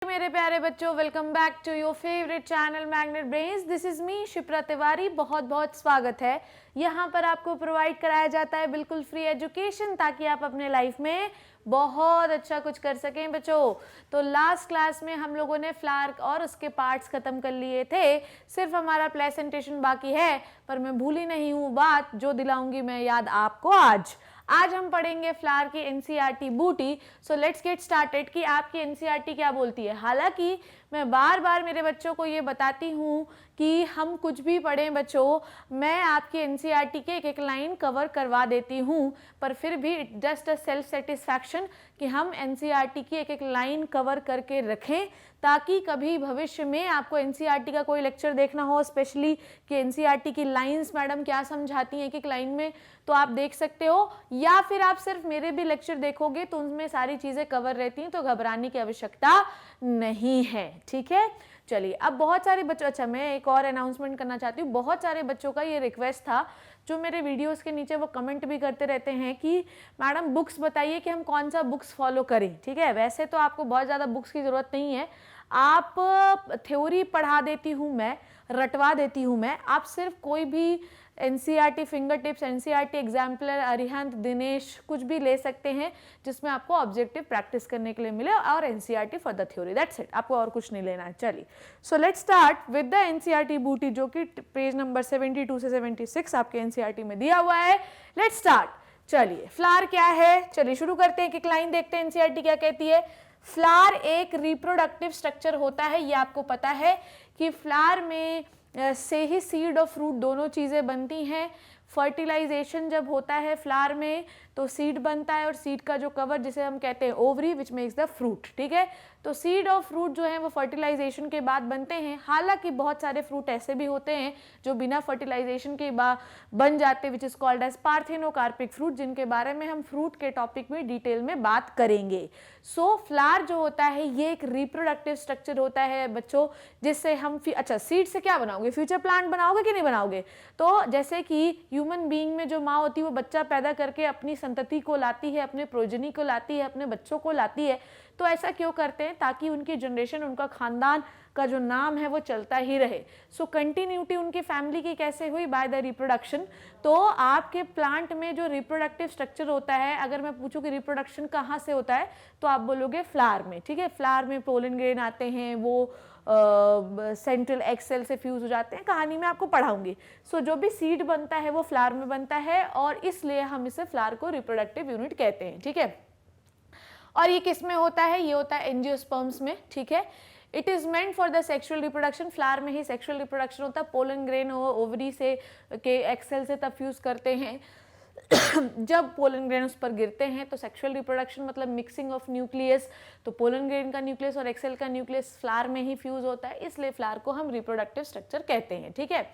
मेरे प्यारे बच्चों, welcome back to your favourite channel magnet brains. This is me Shipra Tiwari. बहुत बहुत स्वागत है। यहाँ पर आपको प्रोवाइड कराया जाता है बिल्कुल फ्री एजुकेशन, ताकि आप अपने लाइफ में बहुत अच्छा कुछ कर सकें बच्चों। तो लास्ट क्लास में हम लोगों ने फ्लावर और उसके पार्ट्स खत्म कर लिए थे, सिर्फ हमारा प्रेजेंटेशन बाकी है। पर मैं भूली नहीं हूँ बात, जो दिलाऊंगी मैं याद आपको आज हम पढ़ेंगे फ्लावर की एनसीईआरटी बूटी। सो लेट्स गेट स्टार्टेड कि आपकी एनसीईआरटी क्या बोलती है। हालांकि मैं बार बार मेरे बच्चों को ये बताती हूँ कि हम कुछ भी पढ़ें बच्चों, मैं आपकी एनसीईआरटी के एक एक लाइन कवर करवा देती हूँ, पर फिर भी जस्ट अ सेल्फ सेटिस्फैक्शन कि हम एनसीईआरटी की एक एक लाइन कवर करके रखें, ताकि कभी भविष्य में आपको एनसीईआरटी का कोई लेक्चर देखना हो, स्पेशली कि एनसीईआरटी की लाइंस मैडम क्या समझाती हैं एक एक लाइन में, तो आप देख सकते हो। या फिर आप सिर्फ मेरे भी लेक्चर देखोगे तो उनमें सारी चीज़ें कवर रहती हैं, तो घबराने की आवश्यकता नहीं है। ठीक है, चलिए। अब बहुत सारे बच्चों, अच्छा मैं एक और अनाउंसमेंट करना चाहती हूँ। बहुत सारे बच्चों का ये रिक्वेस्ट था जो मेरे वीडियोस के नीचे वो कमेंट भी करते रहते हैं कि मैडम बुक्स बताइए कि हम कौन सा बुक्स फॉलो करें। ठीक है, वैसे तो आपको बहुत ज़्यादा बुक्स की ज़रूरत नहीं है, आप थ्योरी पढ़ा देती हूँ मैं, रटवा देती हूँ मैं। आप सिर्फ कोई भी NCERT finger tips, NCERT exemplar, Arihant, Dinesh, कुछ भी ले सकते हैं जिसमें आपको ऑब्जेक्टिव प्रैक्टिस करने के लिए मिले, और NCERT for the theory, that's it. आपको और कुछ नहीं लेना है। चलिए, so let's start with the NCERT बूटी, जो कि पेज नंबर 72 से 76 आपके एनसीईआरटी में दिया हुआ है। Let's start. चलिए, फ्लावर क्या है, चलिए शुरू करते हैं। एक लाइन देखते हैं एनसीईआरटी क्या कहती है। फ्लावर एक रिप्रोडक्टिव स्ट्रक्चर होता है। ये आपको पता है कि फ्लावर में से ही सीड और फ्रूट दोनों चीज़ें बनती हैं। फर्टिलाइजेशन जब होता है फ्लावर में तो सीड बनता है, और सीड का जो कवर जिसे हम कहते हैं ovary, which makes the fruit. ठीक है, तो सीड और फ्रूट जो है वो फर्टिलाइजेशन के बाद बनते हैं। हालांकि बहुत सारे फ्रूट ऐसे भी होते हैं जो बिना फर्टिलाइजेशन के बाद बन जाते हैं, which is called as parthenocarpic fruit, जिनके बारे में हम फ्रूट के टॉपिक में डिटेल में बात करेंगे। सो फ्लावर जो होता है ये एक रिप्रोडक्टिव स्ट्रक्चर होता है बच्चों, जिससे हम अच्छा सीड से क्या बनाओगे, फ्यूचर प्लांट बनाओगे कि नहीं बनाओगे। तो जैसे कि ह्यूमन बीइंग में जो माँ होती है वो बच्चा पैदा करके अपनी संतति को लाती है, अपने प्रोजनी को लाती है, अपने बच्चों को लाती है। तो ऐसा क्यों करते हैं, ताकि उनकी जनरेशन, उनका खानदान का जो नाम है वो चलता ही रहे। सो कंटिन्यूटी उनकी फैमिली की कैसे हुई, बाय द रिप्रोडक्शन। तो आपके प्लांट में जो रिप्रोडक्टिव स्ट्रक्चर होता है, अगर मैं पूछूं कि रिप्रोडक्शन कहाँ से होता है, तो आप बोलोगे फ्लावर में। ठीक है, फ्लावर में पोलन ग्रेन आते हैं, वो सेंट्रल एक्सेल से फ्यूज हो जाते हैं, कहानी में आपको पढ़ाऊंगी। सो जो भी सीड बनता है वो फ्लावर में बनता है, और इसलिए हम इसे फ्लावर को रिप्रोडक्टिव यूनिट कहते हैं। ठीक है, और ये किस में होता है, ये होता है एंजियोस्पर्म्स में। ठीक है, it is meant for the sexual reproduction. Flower में ही सेक्सुअल रिप्रोडक्शन होता है। पोलन ग्रेन ओवरी से के एक्सेल से तब फ्यूज करते हैं जब पोलन ग्रेन उस पर गिरते हैं। तो सेक्सुअल रिप्रोडक्शन मतलब मिक्सिंग ऑफ न्यूक्लियस, तो पोलन ग्रेन का न्यूक्लियस और एक्सेल का न्यूक्लियस फ्लावर में ही फ्यूज होता है, इसलिए फ्लावर को हम रिप्रोडक्टिव स्ट्रक्चर कहते हैं। ठीक है,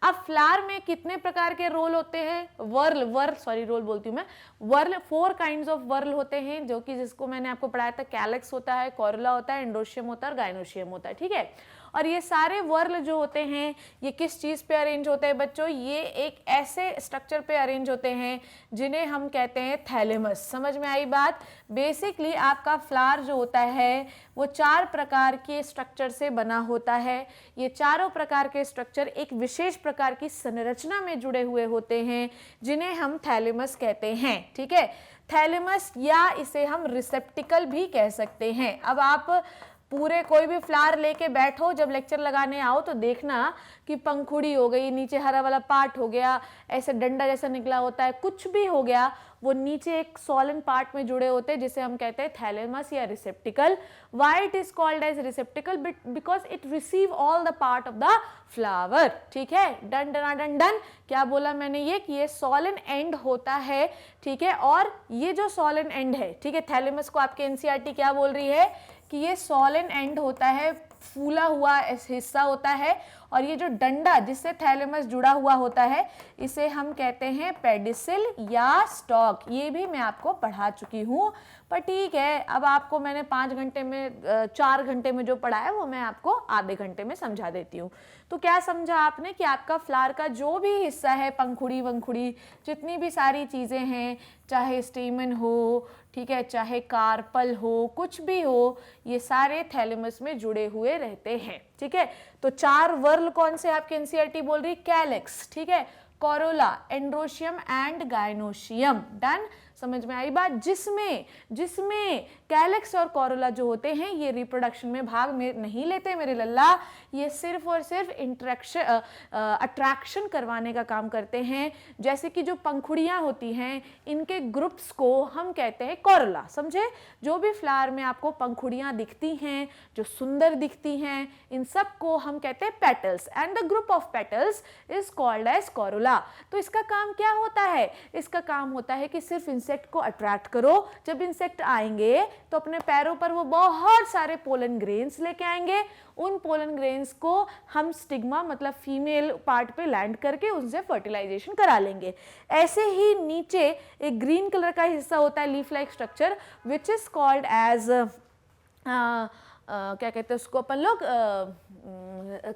अब फ्लावर में कितने प्रकार के रोल होते हैं, रोल बोलती हूँ मैं, वर्ल, 4 काइंड्स ऑफ वर्ल होते हैं, जो कि जिसको मैंने आपको पढ़ाया था, कैलेक्स होता है, कोरोला होता है, एंडोशियम होता है और गाइनोशियम होता है। ठीक है, और ये सारे वर्ल जो होते हैं ये किस चीज़ पे अरेंज होते हैं बच्चों, ये एक ऐसे स्ट्रक्चर पे अरेंज होते हैं जिन्हें हम कहते हैं थैलेमस। समझ में आई बात। बेसिकली आपका फ्लावर जो होता है वो 4 प्रकार के स्ट्रक्चर से बना होता है। ये चारों प्रकार के स्ट्रक्चर एक विशेष प्रकार की संरचना में जुड़े हुए होते हैं, जिन्हें हम थैलेमस कहते हैं। ठीक है, थैलेमस, या इसे हम रिसेप्टिकल भी कह सकते हैं। अब आप पूरे कोई भी फ्लावर लेके बैठो, जब लेक्चर लगाने आओ तो देखना कि पंखुड़ी हो गई, नीचे हरा वाला पार्ट हो गया, ऐसे डंडा जैसा निकला होता है, कुछ भी हो गया, वो नीचे एक सॉलन पार्ट में जुड़े होते हैं जिसे हम कहते हैं थैलेमस या receptacle. Why it is called as receptacle, because it receive all the part of the flower. ठीक है, डन डना डन डन। क्या बोला मैंने, ये कि ये सॉलन एंड होता है। ठीक है, और ये जो सॉलन एंड है, ठीक है, थैलेमस को आपके एनसीईआरटी क्या बोल रही है कि ये सॉलन एंड होता है फूला हुआ हिस्सा होता है, और ये जो डंडा जिससे थैलेमस जुड़ा हुआ होता है इसे हम कहते हैं पेडिसिल या स्टॉक। ये भी मैं आपको पढ़ा चुकी हूँ, पर ठीक है, अब आपको मैंने 5 घंटे में 4 घंटे में जो पढ़ा है वो मैं आपको आधे घंटे में समझा देती हूँ। तो क्या समझा आपने कि आपका फ्लावर का जो भी हिस्सा है, पंखुड़ी वंखुड़ी जितनी भी सारी चीज़ें हैं, चाहे स्टेमन हो, ठीक है, चाहे कार्पल हो, कुछ भी हो, ये सारे थैलेमस में जुड़े हुए रहते हैं। ठीक है, तो 4 वर्ल कौन से आपके एनसीईआरटी बोल रही? कैलेक्स, ठीक है, Corolla, androecium and gynoecium. Done, समझ में आई बात? जिसमें कैलेक्स और कोरोला जो होते हैं ये रिप्रोडक्शन में भाग में नहीं लेते मेरे लल्ला, ये सिर्फ और सिर्फ अट्रैक्शन करवाने का काम करते हैं। जैसे कि जो पंखुड़ियां होती हैं इनके ग्रुप्स को हम कहते हैं कोरोला। समझे? जो भी फ्लावर में आपको पंखुड़ियां दिखती हैं जो सुंदर दिखती हैं, इन सब को हम कहते हैं petals, and the group of petals is called as corolla. तो इसका काम क्या होता है? इसका काम होता है कि सिर्फ इंसेक्ट को अट्रैक्ट करो। जब इंसेक्ट आएंगे तो अपने पैरों पर वो बहुत सारे पोलन ग्रेन्स लेके आएंगे। उन पोलन ग्रेन्स को हम स्टिग्मा मतलब फीमेल पार्ट पे लैंड करके उनसे फर्टिलाइजेशन करा लेंगे। ऐसे ही नीचे एक ग्रीन कलर का हिस्सा होता है, leaf like structure, which is called as क्या कहते हैं उसको अपन लोग,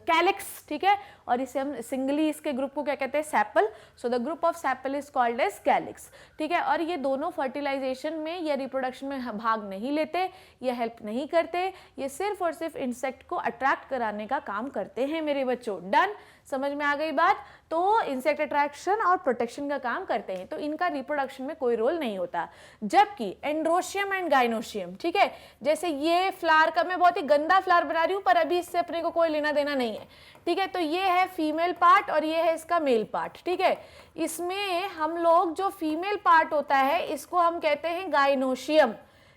कैलिक्स। ठीक है, और इसे हम सिंगली इसके ग्रुप को क्या कहते हैं? Sepal. So the group of sepal is called as calyx. ठीक है, और ये दोनों फर्टिलाइजेशन में या रिप्रोडक्शन में भाग नहीं लेते, ये हेल्प नहीं करते, ये सिर्फ और सिर्फ इंसेक्ट को अट्रैक्ट कराने का काम करते हैं मेरे बच्चों। डन, समझ में आ गई बात? तो इंसेक्ट अट्रैक्शन और प्रोटेक्शन का काम करते हैं, तो इनका रिप्रोडक्शन में कोई रोल नहीं होता। जबकि एंड्रोशियम एंड गाइनोशियम, ठीक है, जैसे ये फ्लावर का मैं बहुत ही गंदा फ्लावर बना रही हूँ पर अभी इससे अपने को कोई लेना देना नहीं है। ठीक है, तो ये है फीमेल पार्ट और ये है इसका मेल पार्ट। ठीक है, इसमें हम लोग जो फीमेल पार्ट होता है इसको हम कहते हैं गाइनोशियम।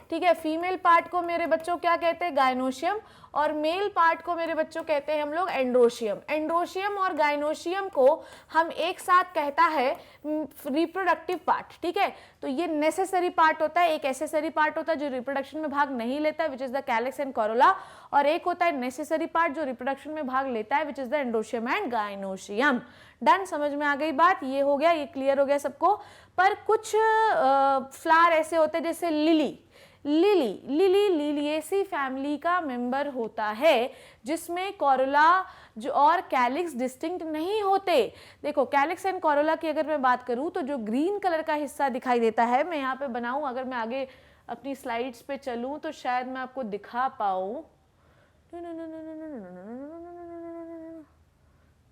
ठीक है, फीमेल पार्ट को मेरे बच्चों क्या कहते हैं? गाइनोशियम, और मेल पार्ट को मेरे बच्चों कहते हैं हम लोग एंड्रोशियम। एंड्रोशियम और गाइनोशियम को हम एक साथ कहता है रिप्रोडक्टिव पार्ट। ठीक है, तो ये नेसेसरी पार्ट होता है, एक एसेसरी पार्ट होता है जो रिप्रोडक्शन में भाग नहीं लेता है, which is the calyx and Corolla, और एक होता है नेसेसरी पार्ट जो रिप्रोडक्शन में भाग लेता है, which is the androecium and gynoecium. Done, समझ में आ गई बात? ये हो गया, ये क्लियर हो गया सबको। पर कुछ फ्लावर ऐसे होते हैं जैसे लिली लिलिएसी फैमिली का मेंबर होता है, जिसमें कोरोला जो और कैलिक्स डिस्टिंक्ट नहीं होते। देखो, कैलिक्स एंड कोरोला की अगर मैं बात करूं तो जो ग्रीन कलर का हिस्सा दिखाई देता है, मैं यहाँ पे बनाऊं, अगर मैं आगे अपनी स्लाइड्स पे चलूं तो शायद मैं आपको दिखा पाऊं।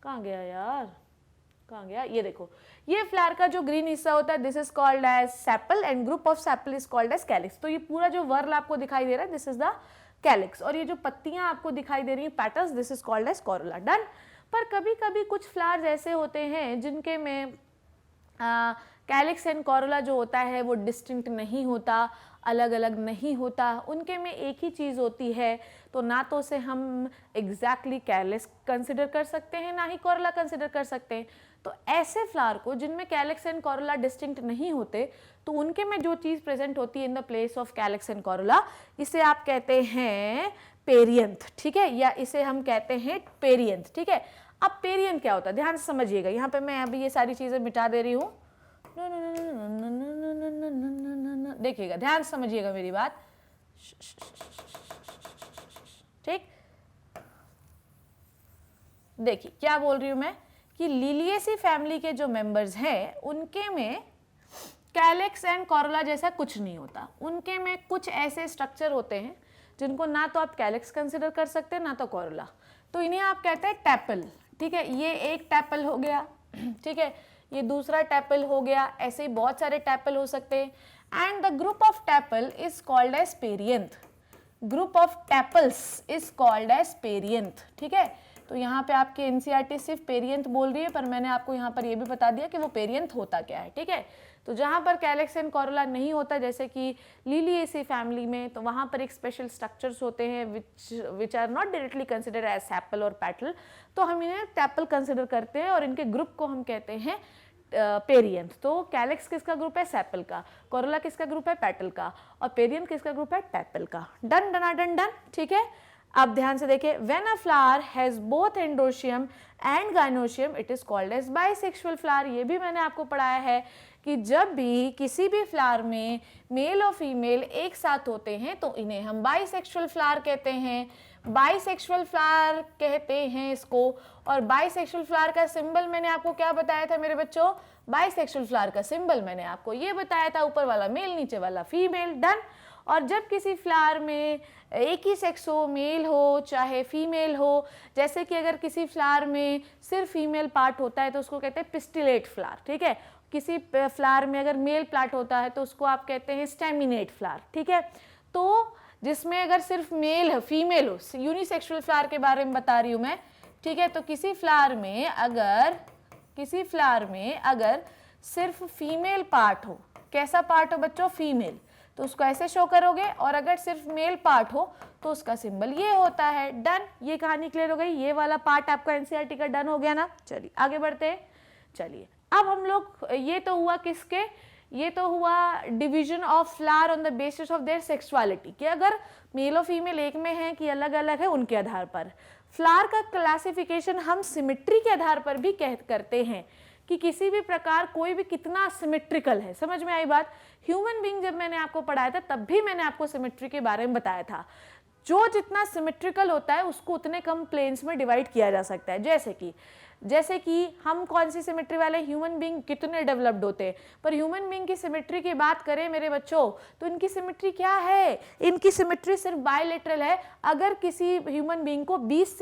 कहाँ गया यार, कहाँ गया? ये देखो, ये फ्लावर का जो ग्रीन हिस्सा होता है, this is called as sepal and group of sepal is called as calyx. तो ये पूरा जो वर्ल आपको दिखाई दे रहा है, दिस इज द कैलिक्स, और ये जो पत्तियां आपको दिखाई दे रही हैं, petals, this is called as corolla. Done. पर कभी कभी कुछ फ्लावर्स ऐसे होते हैं जिनके में कैलिक्स एंड कोरोला जो होता है वो डिस्टिंक्ट नहीं होता, अलग अलग नहीं होता, उनके में एक ही चीज़ होती है। तो ना तो उसे हम एग्जैक्टली कैलिक्स कंसिडर कर सकते हैं, ना ही कोरोला कंसिडर कर सकते हैं। तो ऐसे फ्लावर को जिनमें कैलिक्स एंड कोरोला डिस्टिंक्ट नहीं होते, तो उनके में जो चीज़ प्रेजेंट होती है in the place of calyx and Corolla, इसे आप कहते हैं पेरियंथ। ठीक है, या इसे हम कहते हैं पेरियंथ। ठीक है, अब पेरियंथ क्या होता है ध्यान से समझिएगा। यहाँ पे मैं अभी ये सारी चीज़ें मिटा दे रही हूँ, देखिएगा, ध्यान से समझिएगा मेरी बात। ठीक, देखिए क्या बोल रही हूं मैं कि लिलिएसी फैमिली के जो मेंबर्स हैं उनके में कैलिक्स एंड कोरोला जैसा कुछ नहीं होता। उनके में कुछ ऐसे स्ट्रक्चर होते हैं जिनको ना तो आप कैलिक्स कंसिडर कर सकते हैं ना तो कोरोला, तो इन्हें आप कहते हैं टैपल। ठीक है, ये एक टैपल हो गया, ठीक है, ये दूसरा टैपल हो गया, ऐसे ही बहुत सारे टैपल हो सकते हैं। And the group of tepal is called as perianth. Group of tepals is called as perianth. ठीक है, तो यहाँ पे आपके एनसीईआरटी सिर्फ पेरियंथ बोल रही है, पर मैंने आपको यहाँ पर ये भी बता दिया कि वो पेरियंथ होता क्या है। ठीक है, तो जहाँ पर कैलिक्स एंड कोरोला नहीं होता, जैसे कि लिलिएसी फैमिली में, तो वहाँ पर एक स्पेशल स्ट्रक्चर्स होते हैं which are not directly consider as sepal और पैटल, तो हम इन्हें टैपल कंसिडर करते हैं और इनके ग्रुप को हम कहते हैं पेरियंथ। तो कैलिक्स किसका ग्रुप है? सैपल का। कोरोला किसका ग्रुप है? पैटल का। और पेरियंथ किसका ग्रुप है? टैपल का। डन, डना डन डन। ठीक है, आप ध्यान से देखिए, when a flower has both androecium and gynoecium it is called as bisexual flower. ये भी मैंने आपको पढ़ाया है कि जब भी किसी भी फ्लावर में मेल और फीमेल एक साथ होते हैं तो इन्हें हम बाइसेक्सुअल फ्लावर कहते हैं, बाइसेक्सुअल फ्लावर कहते हैं इसको। और बाइसेक्सुअल फ्लावर का सिंबल मैंने आपको क्या बताया था मेरे बच्चों? बाइसेक्सुअल फ्लावर का सिंबल मैंने आपको ये बताया था, ऊपर वाला मेल नीचे वाला फीमेल, डन। और जब किसी फ्लावर में एक ही सेक्स हो, मेल हो चाहे फीमेल हो, जैसे कि अगर किसी फ्लावर में सिर्फ फीमेल पार्ट होता है तो उसको कहते हैं पिस्टिलेट फ्लावर, ठीक है। किसी फ्लावर में अगर मेल पार्ट होता है तो उसको आप कहते हैं स्टेमिनेट फ्लावर, ठीक है। तो जिसमें अगर सिर्फ मेल है फीमेल हो, यूनिसेक्सुअल फ्लावर के बारे में बता रही हूँ मैं, ठीक है। तो किसी फ्लावर में अगर सिर्फ फीमेल पार्ट हो, कैसा पार्ट हो बच्चों? फीमेल, तो उसको ऐसे शो करोगे। और अगर सिर्फ मेल पार्ट हो तो उसका सिंबल ये होता है, डन। ये कहानी क्लियर हो गई, ये वाला पार्ट आपका एनसीईआरटी का डन हो गया ना। चलिए आगे बढ़ते हैं। चलिए अब हम लोग, ये तो हुआ किसके, ये तो हुआ division of flower on the basis of their sexuality, कि अगर मेल और फीमेल एक में है कि अलग अलग है उनके आधार पर। फ्लावर का क्लासिफिकेशन हम सिमेट्री के आधार पर भी करते हैं कि किसी भी प्रकार कोई भी कितना सिमेट्रिकल है। समझ में आई बात? ह्यूमन बीइंग जब मैंने आपको पढ़ाया था तब भी मैंने आपको सिमेट्री के बारे में बताया था। जो जितना सिमेट्रिकल होता है उसको उतने कम प्लेन्स में डिवाइड किया जा सकता है। जैसे कि हम कौन सी सिमेट्री वाले, ह्यूमन बीइंग कितने डेवलप्ड होते हैं, पर ह्यूमन बीइंग की सिमेट्री की बात करें मेरे बच्चों तो इनकी सिमेट्री क्या है? इनकी सिमेट्री सिर्फ बायलेटरल है। अगर किसी ह्यूमन बीइंग को 20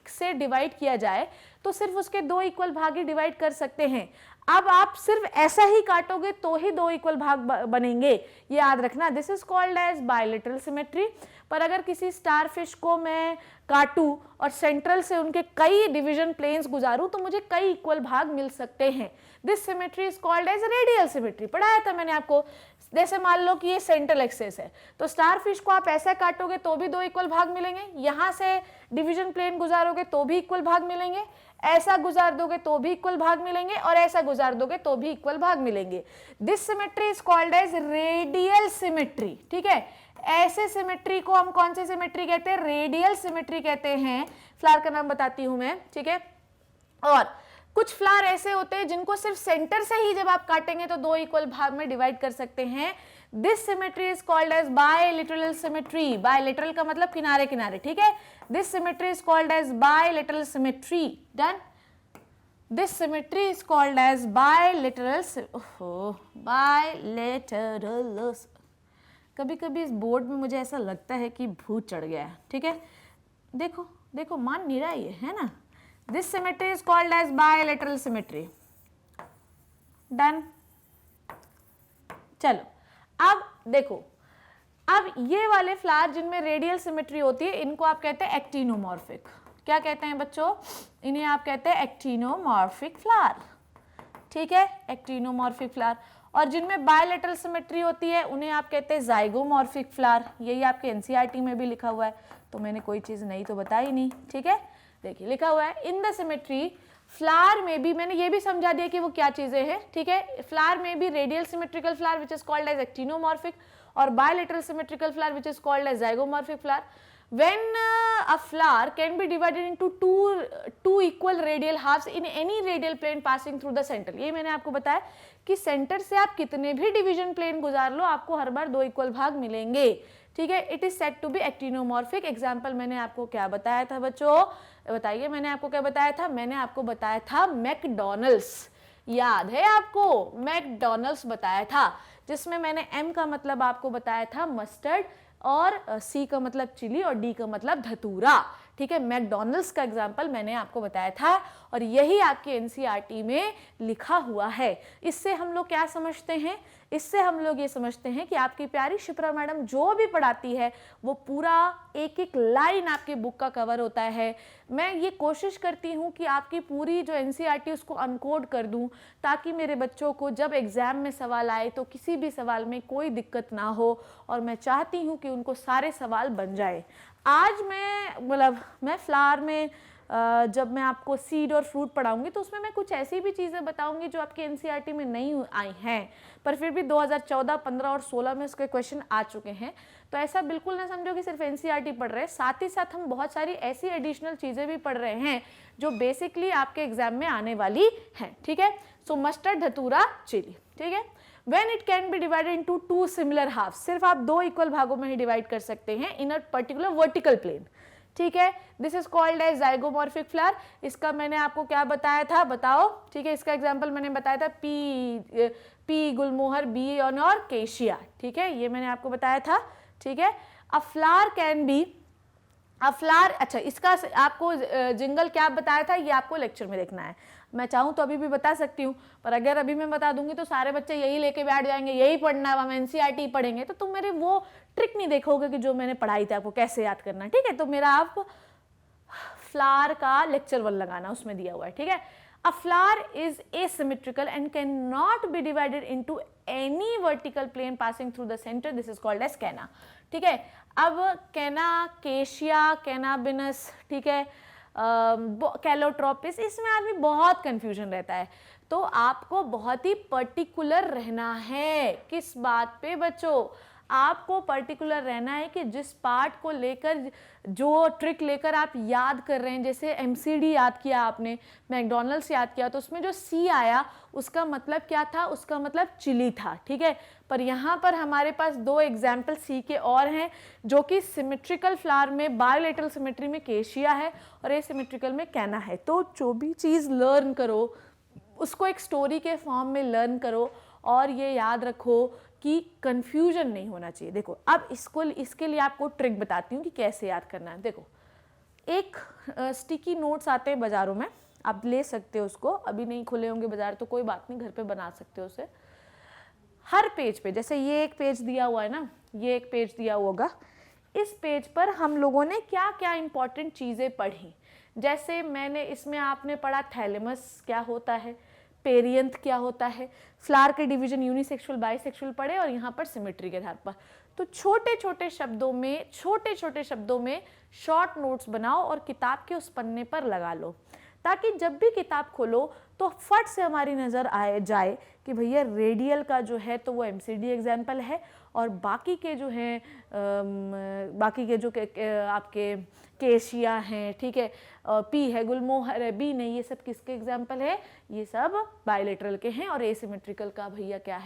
से डिवाइड किया जाए तो सिर्फ उसके 2 इक्वल भाग ही डिवाइड कर सकते हैं। अब आप सिर्फ ऐसा ही काटोगे तो ही 2 इक्वल भाग बनेंगे, ये याद रखना। This is called as bilateral symmetry. पर अगर किसी स्टारफिश को मैं काटूं और सेंट्रल से उनके कई डिवीजन प्लेन्स गुजारूं तो मुझे कई इक्वल भाग मिल सकते हैं। This symmetry is called as radial symmetry. पढ़ाया था मैंने आपको। जैसे मान लो कि ये सेंट्रल एक्सेस है तो स्टारफिश को आप ऐसा काटोगे तो भी 2 इक्वल भाग मिलेंगे, यहां से डिवीजन प्लेन गुजारोगे तो भी इक्वल भाग मिलेंगे, ऐसा गुजार दोगे तो भी इक्वल भाग मिलेंगे, और ऐसा गुजार दोगे तो भी इक्वल भाग मिलेंगे। This symmetry is called as radial symmetry, ठीक है। ऐसे सिमेट्री को हम कौन सी सिमेट्री कहते हैं? रेडियल सिमेट्री कहते हैं। फ्लावर का नाम बताती हूं मैं, ठीक है। और कुछ फ्लावर ऐसे होते हैं जिनको सिर्फ सेंटर से ही जब आप काटेंगे तो 2 इक्वल भाग में डिवाइड कर सकते हैं। This symmetry is called as bilateral symmetry. Bilateral का मतलब किनारे किनारे, ठीक है। This symmetry is called as bilateral symmetry, done. This symmetry is called as bilateral. कभी कभी इस बोर्ड में मुझे ऐसा लगता है कि भूत चढ़ गया है, ठीक है। देखो देखो, मान नहीं रहा ये, है ना। This symmetry is called as bilateral symmetry, done. चलो अब देखो, अब ये वाले फ्लावर जिनमें रेडियल सिमेट्री होती है इनको आप कहते हैं एक्टिनोमॉर्फिक। क्या कहते हैं बच्चों? इन्हें आप कहते हैं एक्टिनोमॉर्फिक फ्लावर, ठीक है, एक्टिनोमॉर्फिक फ्लावर। और जिनमें बायलेटरल सिमेट्री होती है उन्हें आप कहते हैं जाइगोमॉर्फिक फ्लावर। यही आपके एनसीईआरटी में भी लिखा हुआ है, तो मैंने कोई चीज़ नई तो बताई नहीं, ठीक है। देखिए लिखा हुआ है इन द सिमेट्री फ्लावर में भी, मैंने ये भी समझा दिया कि वो क्या चीज़ें हैं, ठीक है। फ्लावर में भी radial symmetrical flower which is called as actinomorphic और bilateral symmetrical flower which is called as zygomorphic flower. When a flower can be divided into two equal radial halves in any radial plane passing through the center। ये मैंने आपको बताया कि centre से आप कितने भी डिवीजन प्लेन गुजार लो आपको हर बार 2 इक्वल भाग मिलेंगे, ठीक है। It is said to be actinomorphic. Example मैंने आपको क्या बताया था बच्चों? बताइए, मैंने आपको क्या बताया था? मैंने आपको बताया था मैकडॉनल्ड्स। याद है आपको? मैकडॉनल्ड्स बताया था, जिसमें मैंने M का मतलब आपको बताया था मस्टर्ड, और C का मतलब चिली, और D का मतलब धतूरा, ठीक है। मैकडॉनल्ड्स का एग्जाम्पल मैंने आपको बताया था और यही आपके एनसीईआरटी में लिखा हुआ है। इससे हम लोग क्या समझते हैं? इससे हम लोग ये समझते हैं कि आपकी प्यारी शिप्रा मैडम जो भी पढ़ाती है वो पूरा एक एक लाइन आपकी बुक का कवर होता है। मैं ये कोशिश करती हूँ कि आपकी पूरी जो एनसीईआरटी उसको अनकोड कर दूँ, ताकि मेरे बच्चों को जब एग्ज़ाम में सवाल आए तो किसी भी सवाल में कोई दिक्कत ना हो, और मैं चाहती हूँ कि उनको सारे सवाल बन जाए। आज मैं फ्लावर में जब मैं आपको सीड और फ्रूट पढ़ाऊंगी तो उसमें मैं कुछ ऐसी भी चीज़ें बताऊंगी जो आपके एनसीईआरटी में नहीं आई हैं, पर फिर भी 2014, 15 और 16 में उसके क्वेश्चन आ चुके हैं। तो ऐसा बिल्कुल ना समझो कि सिर्फ एनसीईआरटी पढ़ रहे हैं, साथ ही साथ हम बहुत सारी ऐसी एडिशनल चीज़ें भी पढ़ रहे हैं जो बेसिकली आपके एग्जाम में आने वाली हैं, ठीक है। सो मस्टर्ड, धतूरा, चिली, ठीक है। When it can be divided into two similar halves, सिर्फ आप दो इक्वल भागों में ही डिवाइड कर सकते हैं in a particular vertical plane, ठीक है। This is called as zygomorphic flower. इसका मैंने आपको क्या बताया था, बताओ, ठीक है। इसका एग्जांपल मैंने बताया था पी गुलमोहर, बी और केशिया, ठीक है, ये मैंने आपको बताया था, ठीक है। अ फ्लावर कैन बी फ्लावर, अच्छा इसका आपको जिंगल क्या बताया था ये आपको लेक्चर में देखना है। मैं चाहूँ तो अभी भी बता सकती हूँ, पर अगर अभी मैं बता दूंगी तो सारे बच्चे यही लेके बैठ जाएंगे, यही पढ़ना है, हम एनसीईआरटी पढ़ेंगे, तो तुम मेरे वो ट्रिक नहीं देखोगे कि जो मैंने पढ़ाई थी आपको कैसे याद करना है, ठीक है। तो मेरा आप फ्लावर का लेक्चर 1 लगाना, उसमें दिया हुआ है, ठीक है। A flower is asymmetrical and cannot be divided into any vertical plane passing through the center. This is called as canna, ठीक है। अब कैना, केशिया, कैनाबिनस, ठीक है, कैलोट्रोपिस, इसमें आदमी बहुत कंफ्यूजन रहता है। तो आपको बहुत ही पर्टिकुलर रहना है, किस बात पे बच्चों, आपको पर्टिकुलर रहना है कि जिस पार्ट को लेकर, जो ट्रिक लेकर आप याद कर रहे हैं, जैसे एमसीडी याद किया आपने, मैकडॉनल्ड्स याद किया, तो उसमें जो सी आया उसका मतलब क्या था, उसका मतलब चिली था, ठीक है। पर यहाँ पर हमारे पास 2 एग्जाम्पल सी के और हैं, जो कि सिमेट्रिकल फ्लावर में बायोलेटरल सिमेट्री में केशिया है और एसिमेट्रिकल में कैना है। तो जो भी चीज़ लर्न करो उसको एक स्टोरी के फॉर्म में लर्न करो और ये याद रखो कि कंफ्यूजन नहीं होना चाहिए। देखो अब इसके लिए आपको ट्रिक बताती हूँ कि कैसे याद करना है। देखो एक स्टिकी नोट्स आते हैं बाज़ारों में, आप ले सकते हो उसको, अभी नहीं खुले होंगे बाज़ार तो कोई बात नहीं, घर पे बना सकते हो उसे। हर पेज पे, जैसे ये एक पेज दिया हुआ है ना, ये एक पेज दिया होगा, इस पेज पर हम लोगों ने क्या क्या इंपॉर्टेंट चीज़ें पढ़ी। जैसे मैंने इसमें आपने पढ़ा थैलेमस क्या होता है, पेरियंथ क्या होता है, फ्लावर के डिवीजन यूनिसेक्सुअल बाइसेक्सुअल पढ़े और यहाँ पर सिमेट्री के आधार पर। तो छोटे छोटे शब्दों में शॉर्ट नोट्स बनाओ और किताब के उस पन्ने पर लगा लो, ताकि जब भी किताब खोलो तो फट से हमारी नज़र आए जाए कि भैया रेडियल का जो है तो वो एमसीडी एग्जाम्पल है, और बाकी के जो हैं बाकी के जो आपके केशिया हैं, ठीक है, पी है, गुलमोहर है, बी नहीं, ये सब किसके एग्जाम्पल है, ये सब बायलेटरल के हैं, और एसिमेट्रिकल का भैया क्या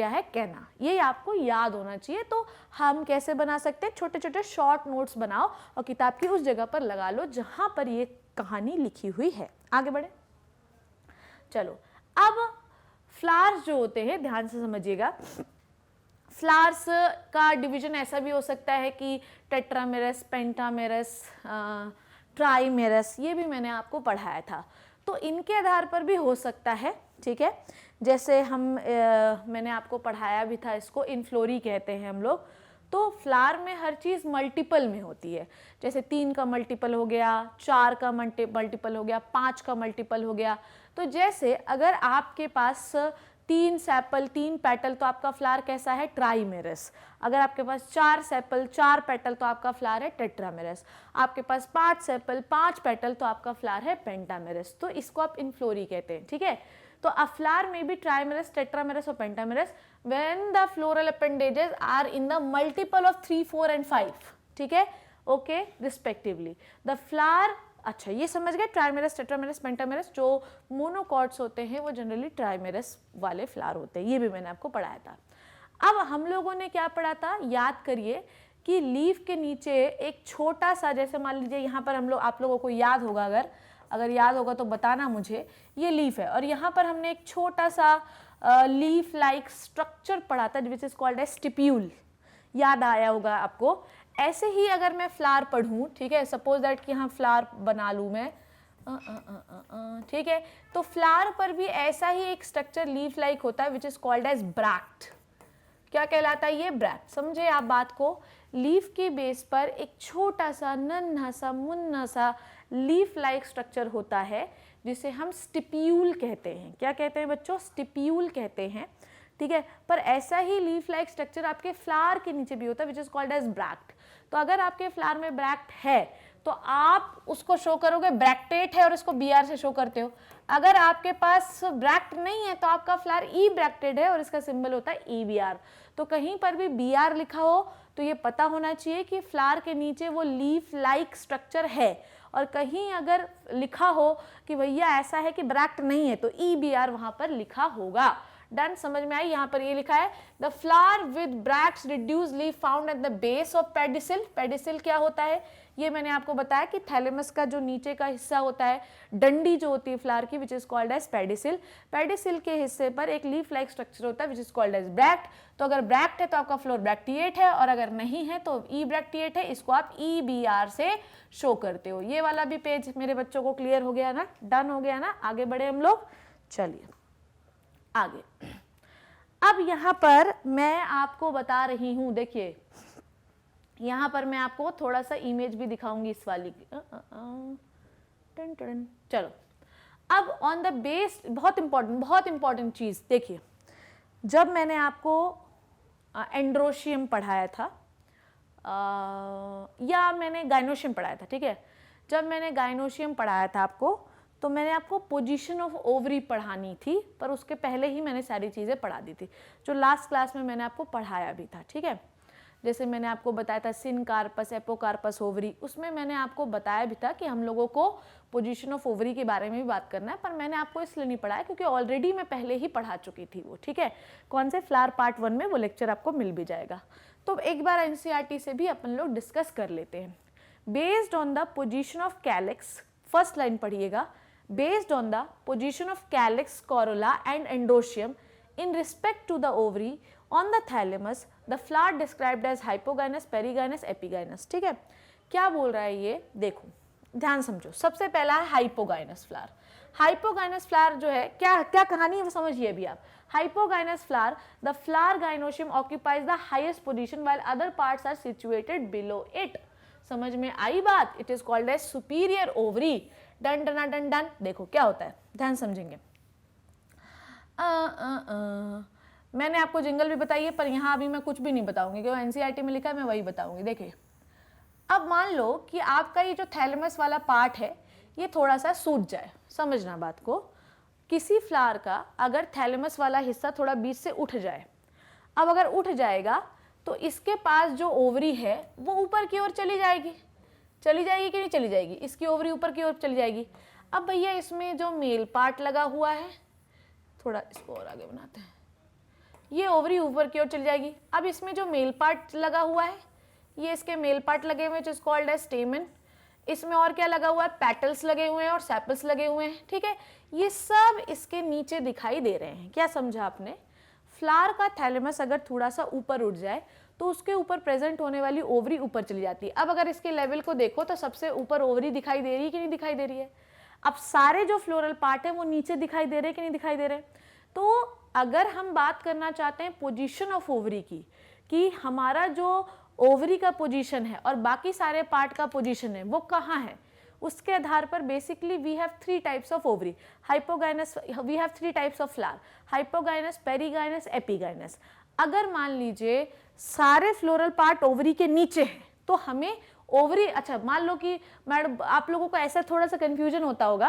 है कैना। ये आपको याद होना चाहिए। तो हम कैसे बना सकते हैं, छोटे छोटे शॉर्ट नोट्स बनाओ और किताब की उस जगह पर लगा लो जहां पर ये कहानी लिखी हुई है। आगे बढ़े, चलो अब फ्लावर्स जो होते हैं ध्यान से समझिएगा। फ्लावर्स का डिवीजन ऐसा भी हो सकता है कि टेट्रामेरस, पेंटामेरस, ट्राइमेरस, ये भी मैंने आपको पढ़ाया था। तो इनके आधार पर भी हो सकता है, ठीक है। जैसे मैंने आपको पढ़ाया भी था, इसको इनफ्लोरी कहते हैं हम लोग। तो फ्लावर में हर चीज़ मल्टीपल में होती है, जैसे 3 का मल्टीपल हो गया, 4 का मल्टीपल हो गया, 5 का मल्टीपल हो गया। तो जैसे अगर आपके पास 3 सेपल 3 पेटल तो आपका फ्लावर कैसा है, ट्राइमेरस। अगर आपके पास 4 सेपल 4 पेटल तो आपका फ्लावर है टेट्रामेरस। आपके पास 5 सेपल 5 पेटल तो आपका फ्लावर है पेंटामेरस। तो इसको आप इनफ्लोरी कहते हैं, ठीक है। तो अ फ्लावर में बी ट्राइमेरस, टेट्रामेरस और pentamerous when the floral appendages are in the multiple of 3, 4 and 5, ठीक है, ओके, रिस्पेक्टिवली। द फ्लावर, अच्छा ये समझ गए, ट्राइमेरस, टेट्रामेरस, पेंटामेरस, जो मोनोकॉट्स होते हैं वो जनरली ट्राइमेरस वाले फ्लावर होते हैं, ये भी मैंने आपको पढ़ाया था। अब हम लोगों ने क्या पढ़ा था, याद करिए कि लीफ के नीचे एक छोटा सा, जैसे मान लीजिए यहाँ पर आप लोगों को याद होगा, अगर याद होगा तो बताना मुझे, ये लीफ है और यहाँ पर हमने एक छोटा सा लीफ लाइक स्ट्रक्चर पढ़ा था which is called as stipule, याद आया होगा आपको। ऐसे ही अगर मैं फ्लावर पढ़ूँ, ठीक है, सपोज दैट कि हाँ फ्लावर बना लूँ मैं, ठीक है, तो फ्लावर पर भी ऐसा ही एक स्ट्रक्चर लीफ लाइक होता है which is called as bract. क्या कहलाता है ये, ब्रैक्ट। समझे आप बात को, लीफ के बेस पर एक छोटा सा नन्हा सा मुन्ना सा लीफ लाइक स्ट्रक्चर होता है जिसे हम स्टिप्यूल कहते हैं। क्या कहते हैं बच्चों, स्टिप्यूल कहते हैं, ठीक है। पर ऐसा ही लीफ लाइक स्ट्रक्चर आपके फ्लावर के नीचे भी होता है which is called as bract. तो अगर आपके फ्लावर में ब्रैक्ट है तो आप उसको शो करोगे, ब्रैक्टेट है और इसको BR से शो करते हो। अगर आपके पास ब्रैक्ट नहीं है तो आपका फ्लावर ई ब्रैक्टेड है और इसका सिंबल होता है EBR। तो कहीं पर भी BR लिखा हो तो ये पता होना चाहिए कि फ्लावर के नीचे वो लीफ लाइक स्ट्रक्चर है, और कहीं अगर लिखा हो कि भैया ऐसा है कि ब्रैक्ट नहीं है तो EBR वहां पर लिखा होगा। डन, समझ में आई। यहाँ पर ये लिखा है the flower with bracts reduce leaf found at the base of pedicel. Pedicel क्या होता है, ये मैंने आपको बताया कि थैलेमस का जो नीचे का हिस्सा होता है, डंडी जो होती है फ्लावर की, which is called as pedicel. Pedicel के हिस्से पर एक लीफ लाइक स्ट्रक्चर होता है which is called as bract. तो अगर ब्रैक्ट है तो आपका फ्लोर ब्रैक्टिएट है, और अगर नहीं है तो ई ब्रैक्टिएट है, इसको आप EBR से शो करते हो। ये वाला भी पेज मेरे बच्चों को क्लियर हो गया ना, डन हो गया ना। आगे बढ़े हम लोग, चलिए आगे। अब यहां पर मैं आपको बता रही हूं, देखिए यहां पर मैं आपको थोड़ा सा इमेज भी दिखाऊंगी इस वाली चलो। अब ऑन द बेस, बहुत इंपॉर्टेंट चीज देखिए, जब मैंने आपको एंड्रोशियम पढ़ाया था या मैंने गाइनोशियम पढ़ाया था, ठीक है, जब मैंने गाइनोशियम पढ़ाया था आपको, तो मैंने आपको पोजीशन ऑफ ओवरी पढ़ानी थी, पर उसके पहले ही मैंने सारी चीज़ें पढ़ा दी थी, जो लास्ट क्लास में मैंने आपको पढ़ाया भी था, ठीक है। जैसे मैंने आपको बताया था सिनकार्पस, एपोकार्पस, ओवरी, उसमें मैंने आपको बताया भी था कि हम लोगों को पोजीशन ऑफ ओवरी के बारे में भी बात करना है, पर मैंने आपको इसलिए नहीं पढ़ाया क्योंकि ऑलरेडी मैं पहले ही पढ़ा चुकी थी वो, ठीक है। कौन से, फ्लावर पार्ट 1 में वो लेक्चर आपको मिल भी जाएगा। तो एक बार NCERT से भी अपन लोग डिस्कस कर लेते हैं। Based on the position of calyx, first line पढ़िएगा, based on the position of calyx, corolla and endoecium in respect to the ovary on the thalamus, the flower described as hypogynous, perigynous, epigynous, ठीक है। क्या बोल रहा है ये, देखो ध्यान समझो। सबसे पहला है हाइपोगाइनस फ्लावर। हाइपोगाइनस फ्लावर जो है, क्या क्या कहानी है वो समझिए भी आप। Hypogynous flower, the flower gynoecium occupies the highest position while other parts are situated below it. समझ में आई बात। It is called as superior ovary. Done done done done. देखो क्या होता है, ध्यान समझेंगे। मैंने आपको जिंगल भी बताई है, पर यहाँ अभी मैं कुछ भी नहीं बताऊंगी, क्योंकि NCERT में लिखा है मैं वही बताऊंगी। देखिए, अब मान लो कि आपका ये जो थैलेमस वाला पार्ट है ये थोड़ा सा सूज जाए, समझना बात को। किसी फ्लावर का अगर थैलेमस वाला हिस्सा थोड़ा बीच से उठ जाए, अब अगर उठ जाएगा तो इसके पास जो ओवरी है वो ऊपर की ओर चली जाएगी कि नहीं चली जाएगी, इसकी ओवरी ऊपर की ओर चली जाएगी। अब भैया इसमें जो मेल पार्ट लगा हुआ है, थोड़ा इसको और आगे बनाते हैं, ये ओवरी ऊपर की ओर चली जाएगी। अब इसमें जो मेल पार्ट लगा हुआ है, ये इसके मेल पार्ट लगे हुए हैं, जो कॉल्ड एज स्टेमन। इसमें और क्या लगा हुआ है, पेटल्स लगे हुए हैं और सेपल्स लगे हुए हैं, ठीक है। ये सब इसके नीचे दिखाई दे रहे हैं। क्या समझा आपने? फ्लावर का थैलेमस अगर थोड़ा सा ऊपर उठ जाए तो उसके ऊपर प्रेजेंट होने वाली ओवरी ऊपर चली जाती है। अब अगर इसके लेवल को देखो तो सबसे ऊपर ओवरी दिखाई दे रही है कि नहीं दिखाई दे रही है। अब सारे जो फ्लोरल पार्ट है वो नीचे दिखाई दे रहे हैं कि नहीं दिखाई दे रहे। तो अगर हम बात करना चाहते हैं पोजीशन ऑफ ओवरी की, कि हमारा जो ओवरी का पोजीशन है और बाकी सारे पार्ट का पोजीशन है वो कहाँ है, उसके आधार पर basically we have 3 types of ovary. Hypogynous, we have 3 types of flower, hypogynous, perigynous, epigynous. अगर मान लीजिए सारे फ्लोरल पार्ट ओवरी के नीचे हैं तो हमें ओवरी, अच्छा मान लो कि मैडम आप लोगों को ऐसा थोड़ा सा कंफ्यूजन होता होगा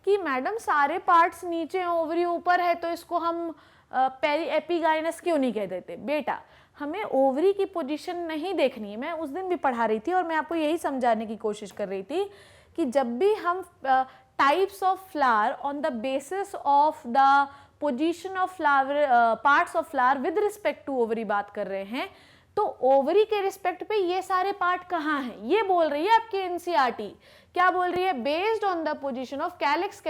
कि मैडम सारे पार्ट्स नीचे ओवरी ऊपर है तो इसको हम एपीगाइनस क्यों नहीं कह देते। बेटा, हमें ओवरी की पोजीशन नहीं देखनी है। मैं उस दिन भी पढ़ा रही थी और मैं आपको यही समझाने की कोशिश कर रही थी कि जब भी हम types of flower on the basis of the position of flower, parts of flower with respect to ovary बात कर रहे हैं, तो ओवरी के रिस्पेक्ट पे ये सारे पार्ट कहाँ हैं, ये बोल रही है आपकी एनसीईआरटी। क्या बोल रही है? Based on the position of calyx,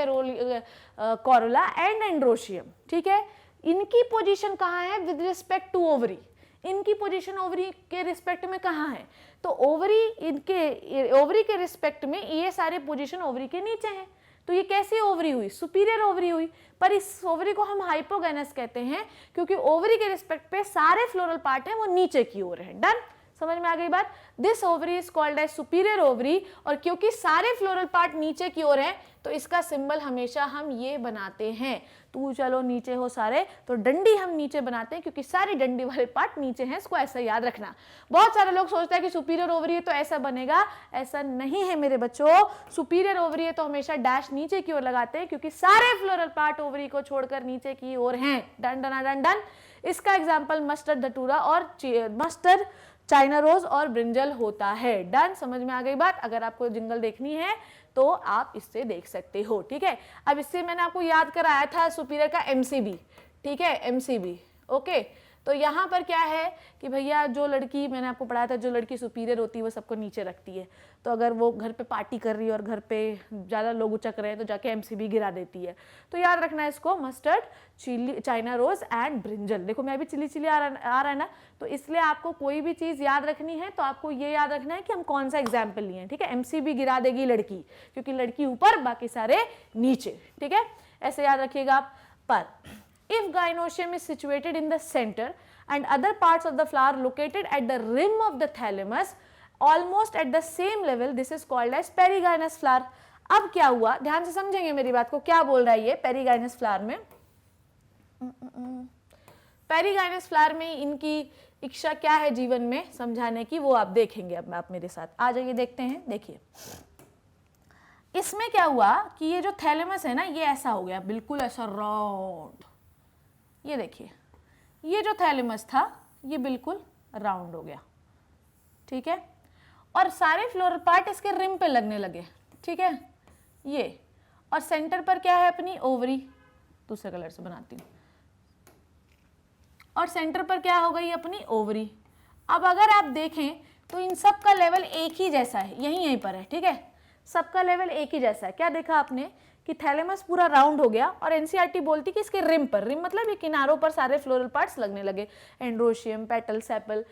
Corolla and androecium, ठीक है। इनकी पोजीशन कहाँ है विद रिस्पेक्ट टू ओवरी, इनकी पोजीशन ओवरी के रिस्पेक्ट में कहाँ है, तो ओवरी, इनके ओवरी के रिस्पेक्ट में ये सारे पोजीशन ओवरी के नीचे हैं। तो ये कैसी ओवरी हुई? सुपीरियर ओवरी हुई। पर इस ओवरी को हम हाइपोगाइनस कहते हैं क्योंकि ओवरी के रिस्पेक्ट पे सारे फ्लोरल पार्ट हैं वो नीचे की ओर है। डन, समझ में आ गई बात। This ovary is called as superior ovary, और क्योंकि सारे फ्लोरल पार्ट नीचे की ओर हैं तो इसका सिंबल हमेशा हम ये बनाते हैं। तू चलो नीचे हो सारे, तो डंडी हम नीचे बनाते हैं क्योंकि सारी डंडी वाले पार्ट नीचे हैं, इसको ऐसा याद रखना। बहुत सारे लोग सोचते हैं कि सुपीरियर ओवरी है तो ऐसा बनेगा, ऐसा नहीं है मेरे बच्चों। सुपीरियर ओवरी है तो हमेशा डैश नीचे की ओर लगाते हैं क्योंकि सारे फ्लोरल पार्ट ओवरी को छोड़कर नीचे की ओर हैं। Done done done done. इसका एग्जाम्पल मस्टर्ड धतूरा और मस्टर्ड, चाइना रोज और ब्रिंजल होता है। डन, समझ में आ गई बात। अगर आपको जिंगल देखनी है तो आप इससे देख सकते हो, ठीक है। अब इससे मैंने आपको याद कराया था सुपीरियर का एमसीबी, ठीक है, एमसीबी, ओके। तो यहाँ पर क्या है कि भैया जो लड़की, मैंने आपको पढ़ाया था, जो लड़की सुपीरियर होती है वो सबको नीचे रखती है। तो अगर वो घर पे पार्टी कर रही है और घर पे ज़्यादा लोग उचक रहे हैं तो जाके एमसीबी गिरा देती है। तो याद रखना है इसको, mustard, chili, China rose and brinjal. देखो मैं भी चिली चिली आ रहा है ना, तो इसलिए आपको कोई भी चीज़ याद रखनी है तो आपको ये याद रखना है कि हम कौन सा एग्जाम्पल लिए हैं, ठीक है। एमसीबी गिरा देगी लड़की, क्योंकि लड़की ऊपर बाकी सारे नीचे, ठीक है, ऐसे याद रखिएगा आप। पर if gynoecium is situated in the center and other parts of the flower located at the rim of the thalamus almost at the same level, this is called as perigynous flower। अब क्या हुआ, ध्यान से समझेंगे मेरी बात को, क्या बोल रहा है ये पेरीगाइनस फ्लावर में। पेरीगाइनस फ्लावर में इनकी इच्छा क्या है जीवन में समझाने की, वो आप देखेंगे। अब आप मेरे साथ आ जाइए, देखते हैं। देखिए इसमें क्या हुआ कि ये जो थैलेमस है ना, ये ऐसा हो गया, बिल्कुल ऐसा राउंड। ये देखिए, ये जो थैलेमस था ये बिल्कुल राउंड हो गया, ठीक है। और सारे फ्लोरल पार्ट इसके रिम पे लगने लगे, ठीक है, ये। और सेंटर पर क्या है अपनी ओवरी, दूसरे कलर से बनाती हूँ, और सेंटर पर क्या हो गई अपनी ओवरी। अब अगर आप देखें तो इन सब का लेवल एक ही जैसा है, यहीं पर है, ठीक है, सबका लेवल एक ही जैसा है। क्या देखा आपने कि थैलेमस पूरा राउंड हो गया, और एनसीईआरटी बोलती कि इसके रिम पर, रिम मतलब ये किनारों पर सारे फ्लोरल पार्ट्स लगने लगे, एंड्रोशियम, पेटल, सेपल।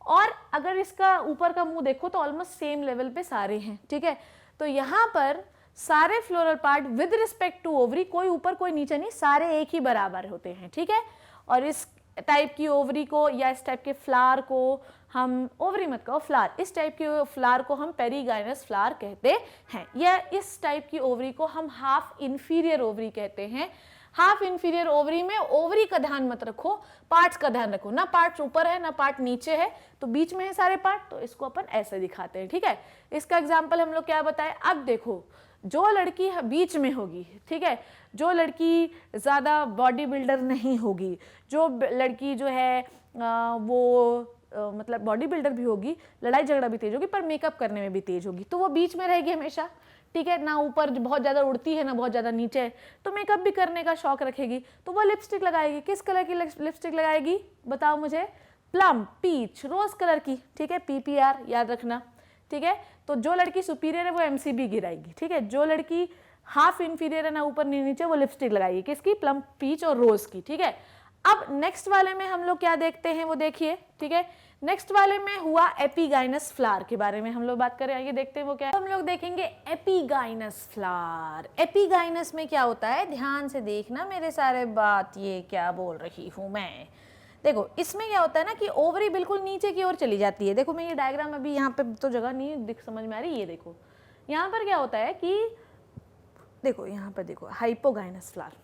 और अगर इसका ऊपर का मुंह देखो तो ऑलमोस्ट सेम लेवल पे सारे हैं, ठीक है। तो यहाँ पर सारे floral part with respect to ovary, कोई ऊपर कोई नीचे नहीं, सारे एक ही बराबर होते हैं, ठीक है। और इस टाइप की ओवरी को या इस टाइप के फ्लावर को हम, ओवरी मत कहो, फ्लावर, इस टाइप के फ्लावर को हम पेरीगाइनस फ्लावर कहते हैं। या इस टाइप की ओवरी को हम हाफ इंफीरियर ओवरी कहते हैं। हाफ इंफीरियर ओवरी में ओवरी का ध्यान मत रखो, पार्ट्स का ध्यान रखो, ना पार्ट्स ऊपर है ना पार्ट नीचे है, तो बीच में है सारे पार्ट, तो इसको अपन ऐसे दिखाते हैं, ठीक है। इसका एग्जाम्पल हम लोग क्या बताएं। अब देखो, जो लड़की बीच में होगी, ठीक है, जो लड़की ज़्यादा बॉडी बिल्डर नहीं होगी, जो लड़की जो है वो मतलब बॉडी बिल्डर भी होगी, लड़ाई झगड़ा भी तेज होगी, पर मेकअप करने में भी तेज होगी, तो वो बीच में रहेगी हमेशा, ठीक है। ना ऊपर बहुत ज़्यादा उड़ती है ना बहुत ज़्यादा नीचे है, तो मेकअप भी करने का शौक रखेगी, तो वो लिपस्टिक लगाएगी। किस कलर की लिपस्टिक लगाएगी बताओ मुझे, प्लम, पीच, रोज कलर की, ठीक है, PPR याद रखना, ठीक है। तो जो लड़की सुपीरियर है वो MCB गिराएगी, ठीक है। जो लड़की हाफ इंफीरियर है ना ऊपर नीचे, वो लिपस्टिक लगाएगी, किसकी, प्लम, पीच और रोज की, ठीक है। अब नेक्स्ट वाले में हम लोग क्या देखते हैं वो देखिए, ठीक है। नेक्स्ट वाले में हुआ एपिगाइनस फ्लावर के बारे में हम लोग बात करें, आइए देखते हैं वो क्या है। हम लोग देखेंगे एपिगाइनस फ्लावर। एपिगाइनस में क्या होता है, ध्यान से देखना मेरे सारे बात, ये क्या बोल रही हूं मैं। देखो इसमें क्या होता है ना कि ओवरी बिल्कुल नीचे की ओर चली जाती है। देखो मैं ये डायग्राम अभी यहाँ पे तो जगह नहीं समझ में आ रही, ये देखो यहाँ पर क्या होता है कि देखो यहाँ पर देखो हाइपोगाइनस फ्लावर।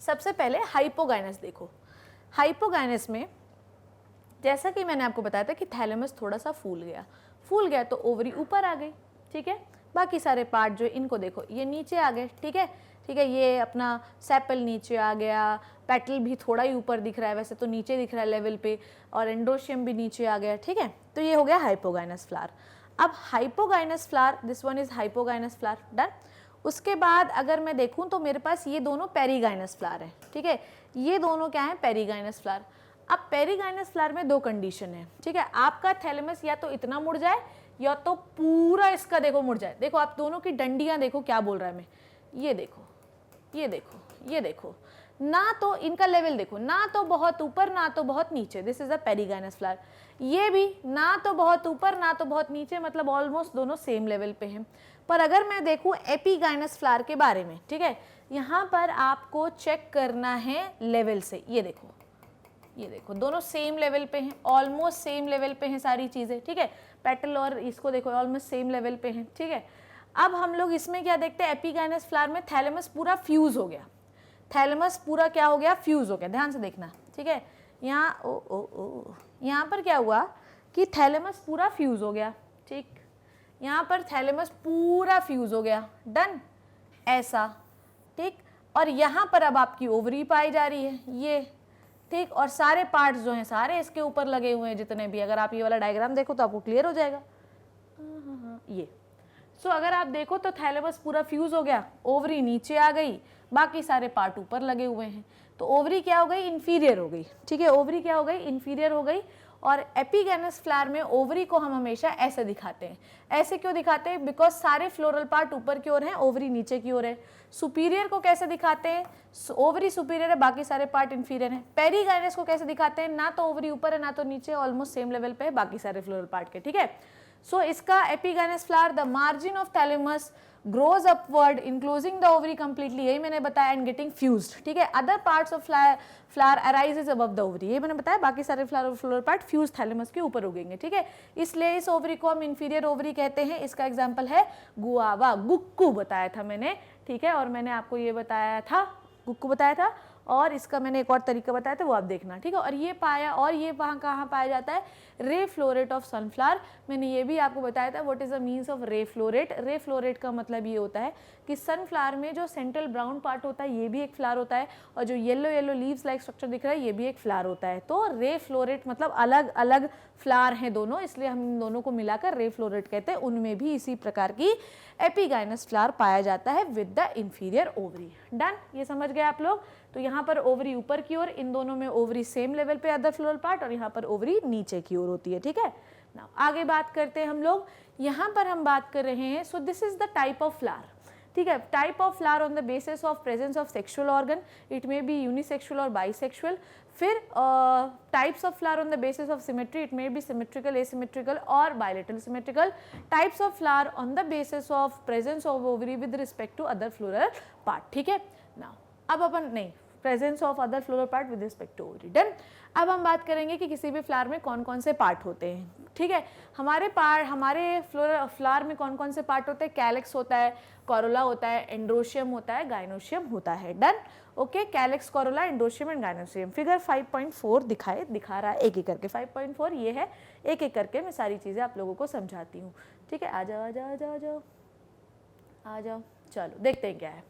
सबसे पहले हाइपोगाइनस देखो, हाइपोगाइनस में जैसा कि मैंने आपको बताया था कि थैलेमस थोड़ा सा फूल गया तो ओवरी ऊपर आ गई, ठीक है। बाकी सारे पार्ट जो इनको देखो ये नीचे आ गए, ठीक है, ठीक है। ये अपना सेपल नीचे आ गया, पेटल भी थोड़ा ही ऊपर दिख रहा है, वैसे तो नीचे दिख रहा है लेवल पे, और एंडोशियम भी नीचे आ गया, ठीक है। तो ये हो गया हाइपोगाइनस फ्लावर। अब hypogynous flower, this one is hypogynous flower, done. उसके बाद अगर मैं देखूं तो मेरे पास ये दोनों पेरीगाइनस फ्लावर है, ठीक है। ये दोनों क्या है, पेरीगाइनस फ्लावर। अब पेरीगाइनस फ्लावर में दो कंडीशन है, ठीक है। आपका थैलेमस या तो इतना मुड़ जाए या तो पूरा इसका देखो मुड़ जाए। देखो आप दोनों की डंडियां देखो, क्या बोल रहा है मैं, ये देखो, ये देखो, ये देखो, ना तो इनका लेवल देखो, ना तो बहुत ऊपर ना तो बहुत नीचे, this is a perigynous flower. ये भी ना तो बहुत ऊपर ना तो बहुत नीचे, मतलब ऑलमोस्ट दोनों सेम लेवल पे हैं। पर अगर मैं देखूं एपिगाइनस फ्लावर के बारे में, ठीक है, यहाँ पर आपको चेक करना है लेवल से। ये देखो ये देखो दोनों सेम लेवल पे हैं, ऑलमोस्ट सेम लेवल पे हैं सारी चीज़ें, ठीक है। पेटल और इसको देखो ऑलमोस्ट सेम लेवल पे हैं, ठीक है। अब हम लोग इसमें क्या देखते हैं, एपिगाइनस फ्लावर में थैलेमस पूरा फ्यूज हो गया, थैलेमस पूरा क्या हो गया, फ्यूज हो गया, ध्यान से देखना, ठीक है। यहाँ ओ ओ ओ यहाँ पर क्या हुआ कि थैलेमस पूरा फ्यूज हो गया, ठीक। यहाँ पर थैलेमस पूरा फ्यूज हो गया, डन, ऐसा, ठीक। और यहाँ पर अब आपकी ओवरी पाई जा रही है, ये, ठीक। और सारे पार्ट्स जो हैं सारे इसके ऊपर लगे हुए हैं जितने भी, अगर आप ये वाला डायग्राम देखो तो आपको क्लियर हो जाएगा। ये सो अगर आप देखो तो थैलेमस पूरा फ्यूज हो गया, ओवरी नीचे आ गई, बाकी सारे पार्ट ऊपर लगे हुए हैं, तो ओवरी क्या हो गई, इंफीरियर हो गई, ठीक है। ओवरी क्या हो गई, इंफीरियर हो गई। और एपिगैनस फ्लावर में ओवरी को हम हमेशा ऐसे दिखाते हैं। ऐसे क्यों दिखाते हैं, बिकॉज सारे फ्लोरल पार्ट ऊपर की ओर हैं, ओवरी नीचे की ओर है। सुपीरियर को कैसे दिखाते हैं, ओवरी सुपीरियर है, बाकी सारे पार्ट इंफीरियर हैं। पेरीगाइनस को कैसे दिखाते हैं, ना तो ओवरी ऊपर है ना तो नीचे, ऑलमोस्ट सेम लेवल पे है बाकी सारे फ्लोरल पार्ट के, ठीक है। सो इसका epigynous flower, the margin of thalamus grows upward enclosing the ovary completely, यही मैंने बताया, and getting fused, ठीक है। other parts of flower arises above the ovary, ये मैंने बताया, बाकी सारे फ्लोरल पार्ट फ्यूज थैलेमस के ऊपर उगेंगे, ठीक है। इसलिए इस ओवरी को हम इंफीरियर ओवरी कहते हैं। इसका एग्जांपल है गुआवा, गुक्कू बताया था मैंने, ठीक है। और मैंने आपको ये बताया था, गुक्कू बताया था, और इसका मैंने एक और तरीका बताया था, वो आप देखना, ठीक है। और ये पाया, और ये वहाँ कहाँ पाया जाता है, रे फ्लोरेट ऑफ सनफ्लावर। मैंने ये भी आपको बताया था what is the means of रे फ्लोरेट। रे फ्लोरेट का मतलब ये होता है कि सनफ्लावर में जो सेंट्रल ब्राउन पार्ट होता है ये भी एक फ्लावर होता है, और जो yellow yellow leaves like structure दिख रहा है ये भी एक फ्लावर होता है। तो रे फ्लोरेट मतलब अलग अलग फ्लावर हैं दोनों, इसलिए हम इन दोनों को मिलाकर रे फ्लोरेट कहते हैं। उनमें भी इसी प्रकार की एपिगाइनस फ्लावर पाया जाता है with the inferior ovary. Done, ये समझ गए आप लोग। तो यहाँ पर ओवरी ऊपर की ओर, इन दोनों में ओवरी सेम लेवल पे अदर फ्लोरल पार्ट, और यहाँ पर ओवरी नीचे की ओर होती है, ठीक है। नाउ आगे बात करते हैं हम लोग। यहाँ पर हम बात कर रहे हैं, so this is the type of flower, ठीक है। Type of flower on the basis of presence of sexual organ, it may be unisexual और बाइसेक्सुअल। फिर types of flower on the basis of symmetry, it may be symmetrical, asymmetrical और bilateral symmetrical. Types of flower on the basis of presence of ovary with respect to other floral part, ठीक है। Now अब अपन नहीं, presence of other floral part with respect to ovary, done. अब हम बात करेंगे कि किसी भी फ्लावर में कौन कौन से पार्ट होते हैं, ठीक है। हमारे फ्लावर में कौन कौन से पार्ट होते हैं, कैलेक्स होता है, कोरोला होता है, एंड्रोशियम होता है, गाइनोशियम होता है, done. Okay, calyx, Corolla, androecium and gynoecium. Figure 5.4 दिखा रहा है एक एक करके। 5.4 ये है, एक एक करके मैं सारी चीज़ें आप लोगों को समझाती हूँ, ठीक है। आ जाओ आ जाओ आ जाओ आ जाओ आ जाओ, चलो देखते हैं क्या है।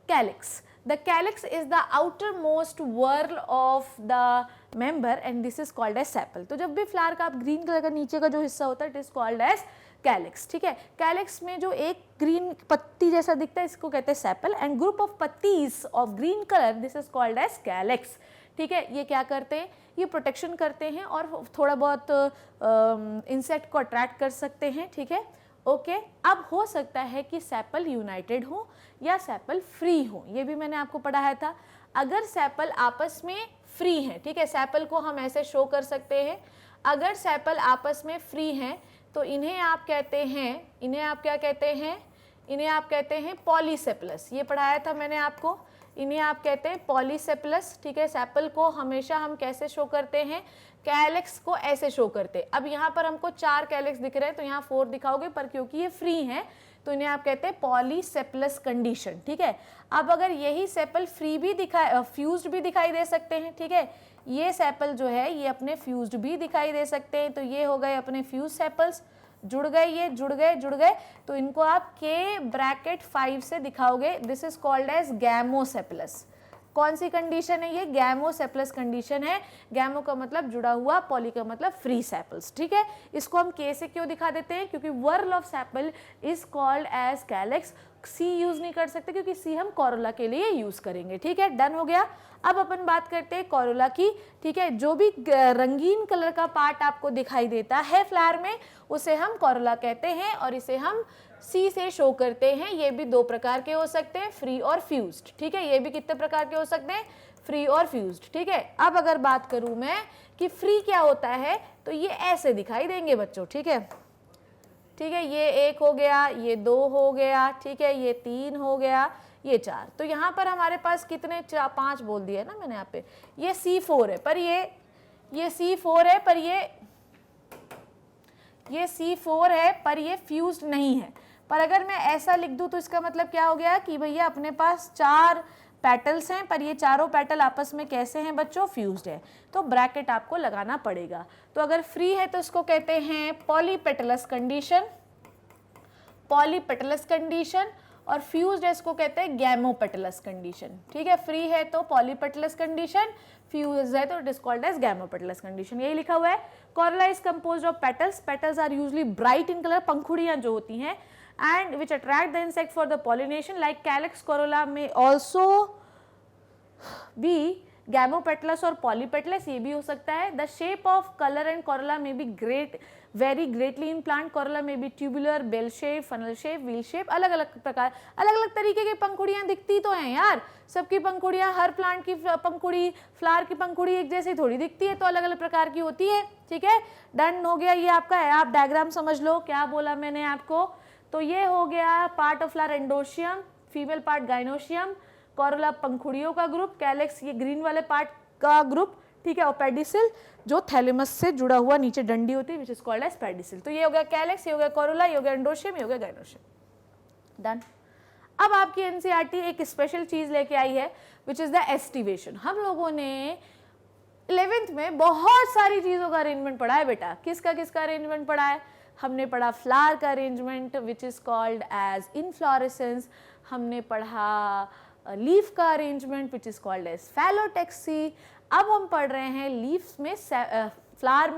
Calyx. The calyx is the outermost whorl of the member and this is called as sepal. तो जब भी फ्लावर का आप ग्रीन कलर का नीचे का जो हिस्सा होता है it is called as calyx, ठीक है। कैलिक्स में जो एक ग्रीन पत्ती जैसा दिखता है इसको कहते हैं सेपल, एंड ग्रुप ऑफ पत्तीज of green colour this is called as calyx, ठीक है। ये क्या करते हैं, ये प्रोटेक्शन करते हैं और थोड़ा बहुत इंसेक्ट को अट्रैक्ट कर सकते हैं, ठीक है। ओके, अब हो सकता है कि सेपल यूनाइटेड हो या सेपल फ्री हो, ये भी मैंने आपको पढ़ाया था। अगर सेपल आपस में फ्री हैं, ठीक है, सेपल को हम ऐसे शो कर सकते हैं। अगर सेपल आपस में फ्री हैं तो इन्हें आप कहते हैं, इन्हें आप क्या कहते हैं, इन्हें आप कहते हैं पॉलीसेपलस। ये पढ़ाया था मैंने आपको, इन्हें आप कहते हैं पॉलीसेपलस, ठीक है। सेपल को हमेशा हम कैसे शो करते हैं, कैलिक्स को ऐसे शो करते हैं। अब यहाँ पर हमको 4 कैलिक्स दिख रहे हैं तो यहाँ 4 दिखाओगे, पर क्योंकि ये फ्री हैं तो इन्हें आप कहते हैं पॉलीसेपलस कंडीशन, ठीक है। अब अगर यही सेपल फ्री भी फ्यूज्ड भी दिखाई दे सकते हैं, ठीक है। ये सेपल जो है ये अपने फ्यूज्ड भी दिखाई दे सकते हैं, तो ये हो गए अपने फ्यूज सेपल्स, जुड़ गए, ये जुड़ गए, तो इनको आप K(5) से दिखाओगे। This is called as gamosepalous. कौन सी कंडीशन है ये, गैमोसेपलस कंडीशन है। गैमो का मतलब जुड़ा हुआ, पॉली का मतलब फ्री सेपल्स, ठीक है। इसको हम K से क्यों दिखा देते हैं, क्योंकि whorl of sepal is called as calyx. सी यूज नहीं कर सकते क्योंकि सी हम कोरोला के लिए यूज करेंगे, ठीक है। डन हो गया। अब अपन बात करते हैं कोरोला की, ठीक है। जो भी रंगीन कलर का पार्ट आपको दिखाई देता है फ्लावर में उसे हम कोरोला कहते हैं और इसे हम सी से शो करते हैं। ये भी 2 प्रकार के हो सकते हैं, फ्री और फ्यूज्ड, ठीक है। ये भी कितने प्रकार के हो सकते हैं, फ्री और फ्यूज्ड, ठीक है। अब अगर बात करूं मैं कि फ्री क्या होता है तो ये ऐसे दिखाई देंगे बच्चों, ठीक है, ठीक है। ये 1 हो गया, ये 2 हो गया, ठीक है, ये 3 हो गया, ये 4। तो यहाँ पर हमारे पास कितने 5 बोल दिए ना मैंने यहाँ पे, ये C4 है, पर ये C4 है, पर ये C4 है, पर ये फ्यूज्ड नहीं है। पर अगर मैं ऐसा लिख दूं तो इसका मतलब क्या हो गया कि भैया अपने पास 4 पेटल्स हैं, पर ये चारों पेटल आपस में कैसे हैं बच्चों, फ्यूज्ड है। तो ब्रैकेट आपको लगाना पड़ेगा। तो अगर फ्री है तो इसको कहते हैं पॉलीपेटलस कंडीशन, पॉलीपेटलस कंडीशन, और फ्यूज्ड है इसको कहते हैं गैमोपेटलस कंडीशन। ठीक है, फ्री है तो पॉलीपेटलस कंडीशन, फ्यूज है तो it is called as gamopetalous condition. यही लिखा हुआ है। Corolla is composed of petals, petals are usually bright in colour, पंखुड़ियां जो होती हैं, and which attract the insect for the pollination, like calyx corolla may also be gamopetalous और polypetalous, ये भी हो सकता है। The shape of color and corolla may be vary greatly in plant, corolla may be tubular, bell shape, funnel shape, wheel shape, अलग अलग प्रकार, अलग अलग तरीके की पंखुड़ियाँ दिखती तो हैं यार, सबकी पंखुड़ियाँ, हर प्लांट की पंखुड़ी, फ्लावर की पंखुड़ी एक जैसी थोड़ी दिखती है, तो अलग अलग प्रकार की होती है। ठीक है, डन हो गया ये आपका है। आप डायग्राम समझ लो, क्या बोला मैंने आपको। तो ये हो गया part of flower androecium, female part gynoecium, Corolla पंखुड़ियों का ग्रुप, कैलेक्स ये ग्रीन वाले पार्ट का ग्रुप, ठीक है, और पेडिसिल जो थैलेमस से जुड़ा हुआ नीचे डंडी होती है, which is called as pedicel. तो ये हो गया कैलेक्स, ये हो गया कोरोला, ये हो गया एंडोशियम, ये हो गया गाइनोशियम। डन। अब आपकी एनसीईआरटी एक स्पेशल चीज लेके आई है विच इज द एस्टिवेशन। हम लोगों ने 11th में बहुत सारी चीजों का अरेंजमेंट पढ़ा है बेटा। किसका किसका अरेंजमेंट पढ़ा है? हमने पढ़ा फ्लावर का arrangement which is called as inflorescence, हमने पढ़ा लीफ का arrangement which is called as phyllotaxy. अब हम पढ़ रहे हैं लीव्स में फ्लावर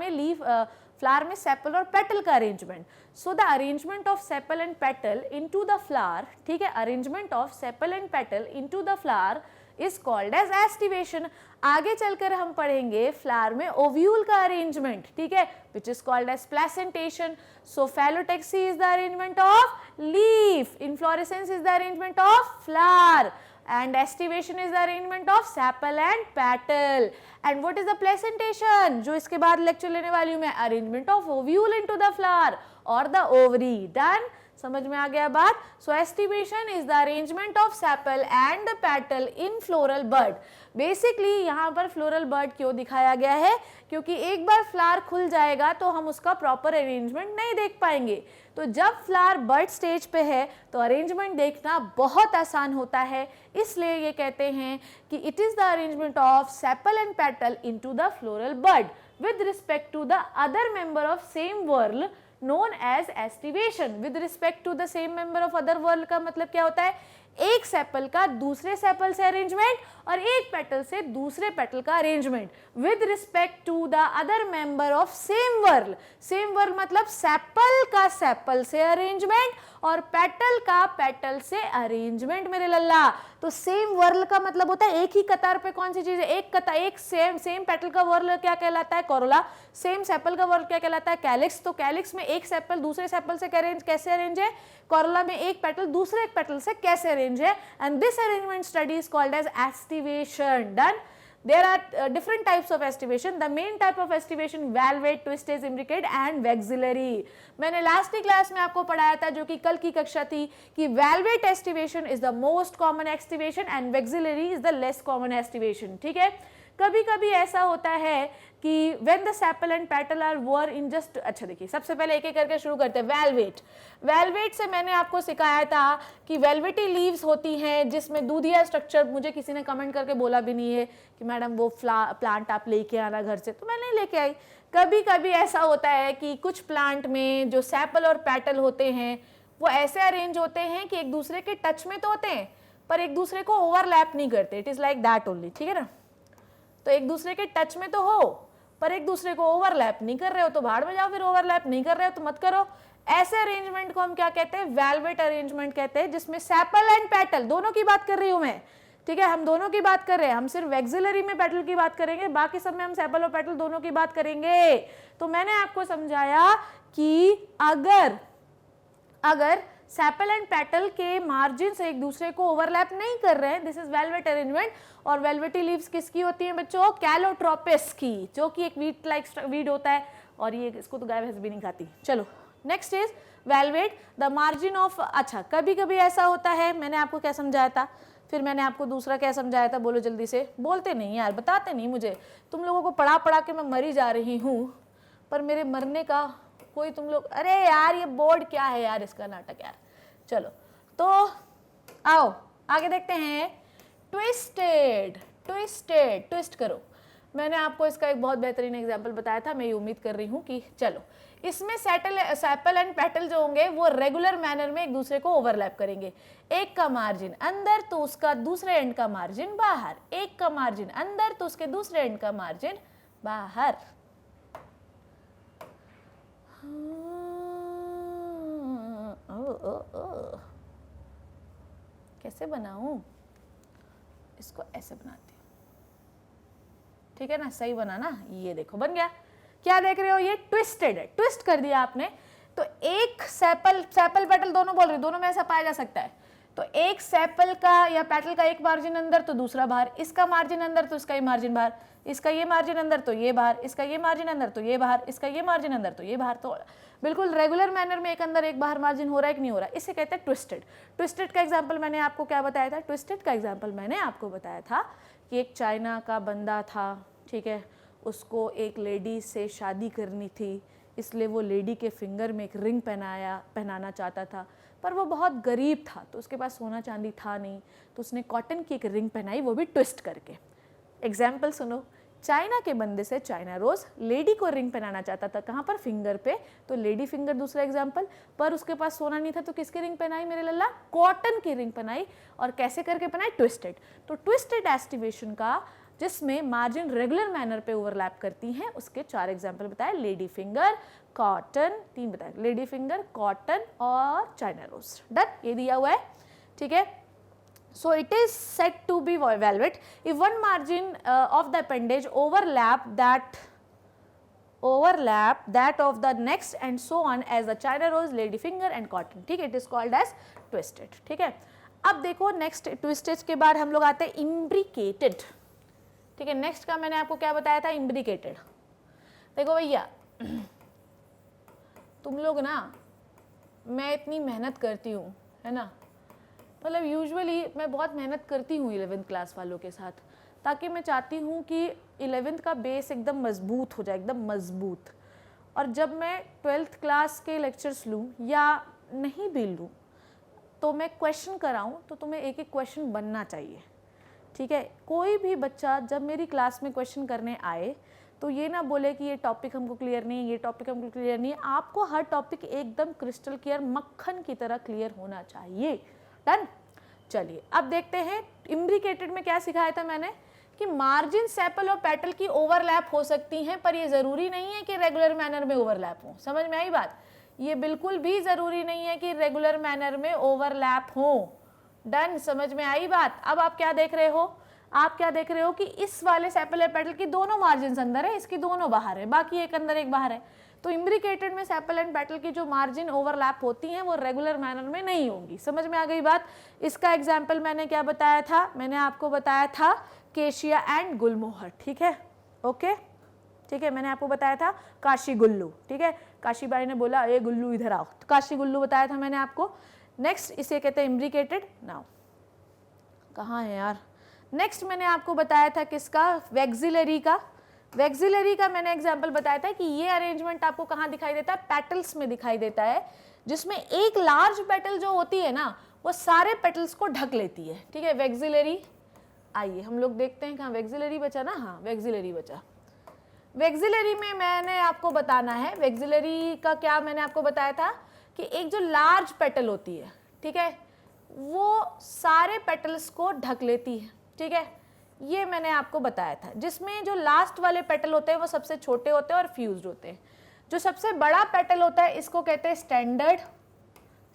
में सेपल और पेटल का arrangement. So the arrangement of sepal and petal into the flower, ठीक है, arrangement of sepal and petal into the flower is called as aestivation. आगे चलकर हम पढ़ेंगे फ्लावर में ओव्यूल का अरेंजमेंट, ठीक है, which is called as placentation. So phyllotaxy is the arrangement of leaf, inflorescence is the arrangement of flower, and estivation is the arrangement of sepal and petal. And what is the placentation? जो इसके बाद lecture लेने वाली हूँ मैं, arrangement of ovule into the flower or the ovary. Done? समझ में आ गया बात? So estivation is the arrangement of sepal and the petal in floral bud. Basically यहाँ पर फ्लोरल बर्ड क्यों दिखाया गया है? क्योंकि एक बार फ्लावर खुल जाएगा तो हम उसका प्रॉपर अरेंजमेंट नहीं देख पाएंगे। तो जब फ्लावर बर्ड स्टेज पे है तो अरेंजमेंट देखना बहुत आसान होता है, इसलिए ये कहते हैं कि it is the arrangement of sepal and petal into the floral bud with respect to the other member of same whorl known as estivation. With respect to the same member of other world का मतलब क्या होता है? एक sepal का दूसरे sepal से arrangement और एक पेटल से दूसरे पेटल का arrangement with respect to the other member of same whorl. Same whorl मतलब सेपल का सेपल से अरेंजमेंट और पेटल का पेटल से अरेंजमेंट मेरे लल्ला। तो सेम वर्ल का मतलब होता है एक ही कतार पे कौन सी चीज है, एक कतार, एक सेम पेटल का वर्ल क्या कहलाता है? कोरोला। सेम सेपल का वर्ल क्या कहलाता है? कैलिक्स। तो कैलिक्स में एक सेपल दूसरे सेपल से कैसे अरेंज है? कोरोला में एक पेटल दूसरे एक पेटल से कैसे अरेंज है? And this arrangement study is called as aestivation. Done. There are different types of estivation. The main type of estivation valvate, twisted, imbricate and vexillary. मैंने लास्ट की क्लास में आपको पढ़ाया था जो कि कल की कक्षा थी कि valvate estivation is the most common estivation and vexillary is the less common estivation. ठीक है, कभी कभी ऐसा होता है कि when the sepal and petal are were in just, अच्छा देखिए सबसे पहले एक एक करके शुरू करते हैं। वेलवेट, वेलवेट से मैंने आपको सिखाया था कि वेलवेटी लीव्स होती हैं जिसमें दूधिया स्ट्रक्चर, मुझे किसी ने कमेंट करके बोला भी नहीं है कि मैडम वो प्लांट आप लेके आना घर से, तो मैं नहीं लेके आई। कभी कभी ऐसा होता है कि कुछ प्लांट में जो सेपल और पेटल होते हैं वो ऐसे अरेंज होते हैं कि एक दूसरे के टच में तो होते हैं पर एक दूसरे को ओवरलैप नहीं करते। It is like that only, ठीक है ना। तो एक दूसरे के टच में तो हो पर एक दूसरे को ओवरलैप नहीं कर रहे हो तो भाड़ में जाओ, फिर ओवरलैप नहीं कर रहे हो तो मत करो। ऐसे अरेंजमेंट को हम क्या कहते हैं? वेलवेट अरेंजमेंट कहते हैं, जिसमें सेपल एंड पेटल दोनों की बात कर रही हूं मैं, ठीक है, हम दोनों की बात कर रहे हैं। हम सिर्फ वेक्सिलरी में पेटल की बात करेंगे, बाकी सब में हम सेपल और पेटल दोनों की बात करेंगे। तो मैंने आपको समझाया कि अगर सेपल एंड पेटल के मार्जिन से एक दूसरे को ओवरलैप नहीं कर रहे हैं, दिस इज वेलवेट अरेंजमेंट। और वेलवेटी लीव्स किसकी होती हैं बच्चों? कैलोट्रोपिस की, जो कि एक वीट लाइक वीड होता है और ये इसको तो गाय भैंस भी नहीं खाती। चलो next is velvet the margin of, अच्छा कभी कभी ऐसा होता है, मैंने आपको क्या समझाया था, फिर मैंने आपको दूसरा क्या समझाया था, बोलो जल्दी से, बोलते नहीं यार, बताते नहीं मुझे, तुम लोगों को पढ़ा पढ़ा के मैं मरी जा रही हूँ, पर मेरे मरने का कोई तुम लोग, अरे यार ये बोर्ड क्या है यार, इसका नाटक यार। चलो तो आओ आगे देखते हैं, ट्विस्टेड, ट्विस्टेड, ट्विस्ट करो। मैंने आपको इसका एक बहुत बेहतरीन एग्जाम्पल बताया था, मैं ये उम्मीद कर रही हूँ कि चलो इसमें सेपल एंड पेटल जो होंगे वो रेगुलर मैनर में एक दूसरे को ओवरलैप करेंगे, एक का मार्जिन अंदर तो उसका दूसरे एंड का मार्जिन बाहर, एक का मार्जिन अंदर तो उसके दूसरे एंड का मार्जिन बाहर। कैसे बनाऊं इसको, ऐसे बनाती हूँ, ठीक है ना, सही बना ना, ये देखो बन गया। क्या देख रहे हो, ये ट्विस्टेड है, ट्विस्ट कर दिया आपने, तो एक सेपल पेटल दोनों बोल रही, दोनों में ऐसा पाया जा सकता है, तो एक सेपल का या पेटल का एक मार्जिन अंदर तो दूसरा बाहर, इसका मार्जिन अंदर तो इसका ये मार्जिन बाहर, इसका ये मार्जिन अंदर तो ये बाहर, इसका ये मार्जिन अंदर तो ये बाहर, इसका ये मार्जिन अंदर तो ये बाहर, तो बिल्कुल रेगुलर मैनर में एक अंदर एक बाहर मार्जिन हो रहा है कि नहीं हो रहा है, इसे कहते हैं ट्विस्टेड। ट्विस्टेड का एग्जाम्पल मैंने आपको क्या बताया था, ट्विस्टेड का एग्जाम्पल मैंने आपको बताया था कि एक चाइना का बंदा था, ठीक है, उसको एक लेडी से शादी करनी थी, इसलिए वो लेडी के फिंगर में एक रिंग पहनाना चाहता था, पर वो बहुत गरीब था तो उसके पास सोना चांदी था नहीं, तो उसने कॉटन की एक रिंग पहनाई, वो भी ट्विस्ट करके। एग्जाम्पल सुनो, चाइना के बंदे से चाइना रोज लेडी को रिंग पहनाना चाहता था, कहाँ पर, फिंगर पे, तो लेडी फिंगर दूसरा एग्जाम्पल, पर उसके पास सोना नहीं था तो किसकी रिंग पहनाई मेरे लल्ला, कॉटन की रिंग पहनाई, और कैसे करके पहनाई, ट्विस्टेड। तो ट्विस्टेड एस्टिवेशन का जिसमें मार्जिन रेगुलर मैनर पे ओवरलैप करती हैं, उसके 4 एग्जाम्पल बताए, लेडी फिंगर, कॉटन, 3 बताए, लेडी फिंगर, कॉटन और चाइना रोज। डन, ये दिया हुआ है, ठीक है। So it is said to be velvet if one margin of the appendage overlap that of the next and so on as the China rose, lady finger and cotton, ठीक है, it is called as twisted, ठीक है। अब देखो next twisted के बाद हम लोग आते हैं इम्ब्रिकेटेड, ठीक है। नेक्स्ट का मैंने आपको क्या बताया था, इम्ब्रिकेटेड। देखो भैया तुम लोग ना, मैं इतनी मेहनत करती हूँ, है ना, मतलब यूजुअली मैं बहुत मेहनत करती हूँ 11th क्लास वालों के साथ, ताकि मैं चाहती हूँ कि 11th का बेस एकदम मजबूत हो जाए, एकदम मजबूत, और जब मैं 12th क्लास के लेक्चर्स लूँ या नहीं भी लूँ तो मैं क्वेश्चन कराऊँ तो तुम्हें एक एक क्वेश्चन बनना चाहिए, ठीक है। कोई भी बच्चा जब मेरी क्लास में क्वेश्चन करने आए तो ये ना बोले कि ये टॉपिक हमको क्लियर नहीं है, ये टॉपिक हमको क्लियर नहीं है, आपको हर टॉपिक एकदम क्रिस्टल क्लियर, मक्खन की तरह क्लियर होना चाहिए। डन, चलिए अब देखते हैं इम्ब्रिकेटेड में क्या सिखाया था मैंने, कि मार्जिन सेपल और पेटल की ओवरलैप हो सकती हैं, पर ये जरूरी नहीं है कि रेगुलर मैनर में ओवरलैप हो। समझ में आई बात, ये बिल्कुल भी जरूरी नहीं है कि रेगुलर मैनर में ओवरलैप हो। डन, समझ में आई बात। अब आप क्या देख रहे हो, आप क्या देख रहे हो कि इस वाले सेपल और पेटल की दोनों मार्जिन अंदर है, इसकी दोनों बाहर है, बाकी एक अंदर एक बाहर है। तो इम्ब्रिकेटेड में सेपल एंड पेटल की जो मार्जिन ओवरलैप होती हैं वो रेगुलर मैनर में नहीं होंगी। समझ में आ गई बात। इसका एग्जाम्पल मैंने क्या बताया था, मैंने आपको बताया था केशिया एंड गुलमोहर, ठीक है, ओके, ठीक है। मैंने आपको बताया था काशी गुल्लू, ठीक है, काशी बाई ने बोला ए गुल्लू इधर आओ, तो काशी गुल्लू बताया था मैंने आपको। नेक्स्ट इसे कहते हैं इम्ब्रिकेटेड। नाउ कहाँ है यार, नेक्स्ट मैंने आपको बताया था किसका, वैक्सिलरी का। वैक्सिलरी का मैंने एग्जाम्पल बताया था कि ये अरेंजमेंट आपको कहाँ दिखाई देता है, पेटल्स में दिखाई देता है, जिसमें एक लार्ज पेटल जो होती है ना वो सारे पेटल्स को ढक लेती है, ठीक है, वैक्सिलरी। आइए हम लोग देखते हैं कहाँ वैक्सिलरी बचा ना, हाँ वैक्सिलरी बचा। वैक्सिलरी में मैंने आपको बताना है, वैक्सिलरी का क्या मैंने आपको बताया था कि एक जो लार्ज पेटल होती है, ठीक है, वो सारे पेटल्स को ढक लेती है, ठीक है, ये मैंने आपको बताया था। जिसमें जो लास्ट वाले पेटल होते हैं वो सबसे छोटे होते हैं और फ्यूज्ड होते हैं। जो सबसे बड़ा पेटल होता है इसको कहते हैं स्टैंडर्ड,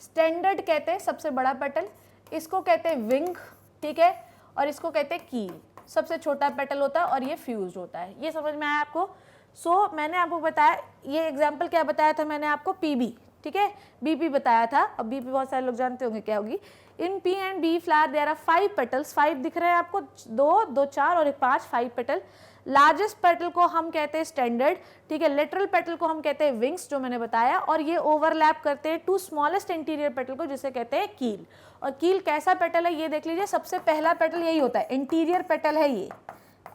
स्टैंडर्ड कहते हैं सबसे बड़ा पेटल, इसको कहते हैं विंग, ठीक है, और इसको कहते हैं कील। सबसे छोटा पेटल होता है और ये फ्यूज्ड होता है। ये समझ में आया आपको। सो मैंने आपको बताया, ये एग्जाम्पल क्या बताया था मैंने आपको, पीबी, ठीक है, बीपी बताया था। अब बीपी बहुत सारे लोग जानते होंगे क्या होगी। In P and B flower there are 5 petals, 5 दिख रहे हैं आपको, 2, 2, 4 और 1, 5, 5 पेटल। लार्जेस्ट पेटल को हम कहते हैं स्टैंडर्ड, ठीक है, लेटरल पेटल को हम कहते हैं विंग्स जो मैंने बताया, और ये ओवरलैप करते हैं टू स्मॉलेस्ट इंटीरियर पेटल को जिसे कहते हैं कील। और कील कैसा पेटल है ये देख लीजिए, सबसे पहला पेटल यही होता है, इंटीरियर पेटल है ये,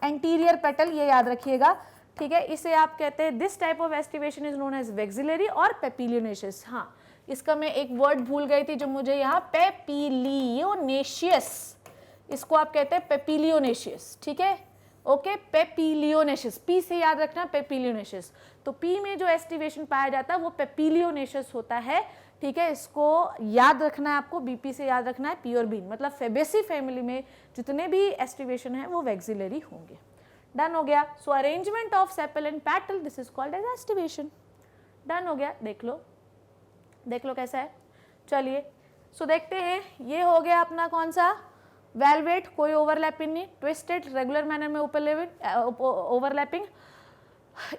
एंटीरियर पेटल, ये याद रखिएगा, ठीक है। इसे आप कहते हैं, this type of aestivation is known as vexillary और पेपिलियोनेशियस। हाँ, इसका मैं एक वर्ड भूल गई थी जो मुझे यहाँ, पेपिलियोनेशियस, इसको आप कहते हैं पेपिलियोनेशियस, ठीक है, ओके, पेपिलियोनेशियस, पी से याद रखना, पेपिलियोनेशियस। तो पी में जो एस्टिवेशन पाया जाता है वो पेपिलियोनेशियस होता है, ठीक है, इसको याद रखना है आपको, बीपी से याद रखना है, पी और बीन, मतलब फेबेसी फैमिली में जितने भी एस्टिवेशन है वो वेक्सिलरी होंगे। डन हो गया। So arrangement of sepal and petal, this is called as aestivation. Done हो गया, देख लो कैसा है। चलिए सो देखते हैं, ये हो गया अपना कौन सा, वेलवेट, कोई ओवरलैपिंग नहीं, ट्विस्टेड रेगुलर मैनर में ओवरलैपिंग,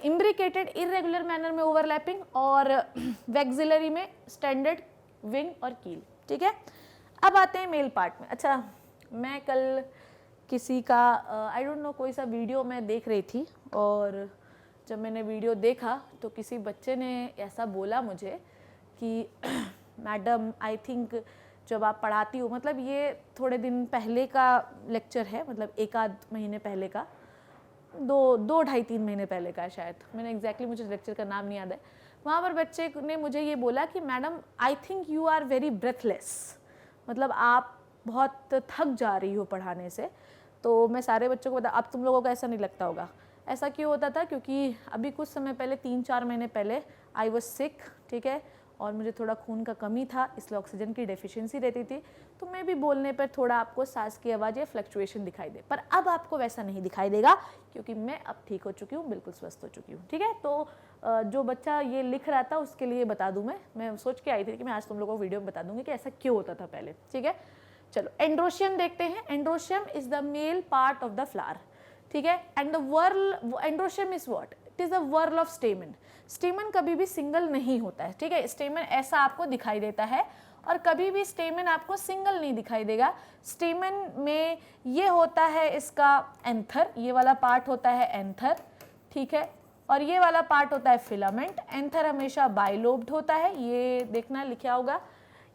इम्ब्रिकेटेड इरेगुलर मैनर में ओवरलैपिंग, और वेक्सिलरी में स्टैंडर्ड विंग और कील, ठीक है। अब आते हैं मेल पार्ट में। अच्छा, मैं कल किसी का आई डोंट नो कोई सा वीडियो मैं देख रही थी, और जब मैंने वीडियो देखा तो किसी बच्चे ने ऐसा बोला मुझे कि मैडम आई थिंक जब आप पढ़ाती हो, मतलब ये थोड़े दिन पहले का लेक्चर है, मतलब एक आध महीने पहले का, दो ढाई 3 महीने पहले का शायद, मैंने एग्जैक्टली मुझे लेक्चर का नाम नहीं याद है। वहाँ पर बच्चे ने मुझे ये बोला कि madam I think you are very breathless, मतलब आप बहुत थक जा रही हो पढ़ाने से। तो मैं सारे बच्चों को बता, अब तुम लोगों को ऐसा नहीं लगता होगा, ऐसा क्यों होता था, क्योंकि अभी कुछ समय पहले 3-4 महीने पहले आई वॉज सिक, ठीक है, और मुझे थोड़ा खून का कमी था, इसलिए ऑक्सीजन की डेफिशिएंसी रहती थी, तो मैं भी बोलने पर थोड़ा आपको सांस की आवाज़ या फ्लक्चुएशन दिखाई दे, पर अब आपको वैसा नहीं दिखाई देगा क्योंकि मैं अब ठीक हो चुकी हूँ, बिल्कुल स्वस्थ हो चुकी हूँ, ठीक है। तो जो बच्चा ये लिख रहा था उसके लिए बता दूँ, मैं सोच के आई थी कि मैं आज तुम लोगों को वीडियो में बता दूँगी कि ऐसा क्यों होता था पहले, ठीक है। चलो एंड्रोशियम देखते हैं। Androecium is the male part of the flower, ठीक है, and the whorl, androecium is what, it is the whorl of stamen. Stamen कभी भी सिंगल नहीं होता है, ठीक है, स्टेमन ऐसा आपको दिखाई देता है, और कभी भी स्टेमन आपको सिंगल नहीं दिखाई देगा। स्टेमन में ये होता है इसका एंथर, ये वाला पार्ट होता है एंथर, ठीक है, और ये वाला पार्ट होता है फिलामेंट। एंथर हमेशा बाइलोब्ड होता है, ये देखना लिखा होगा।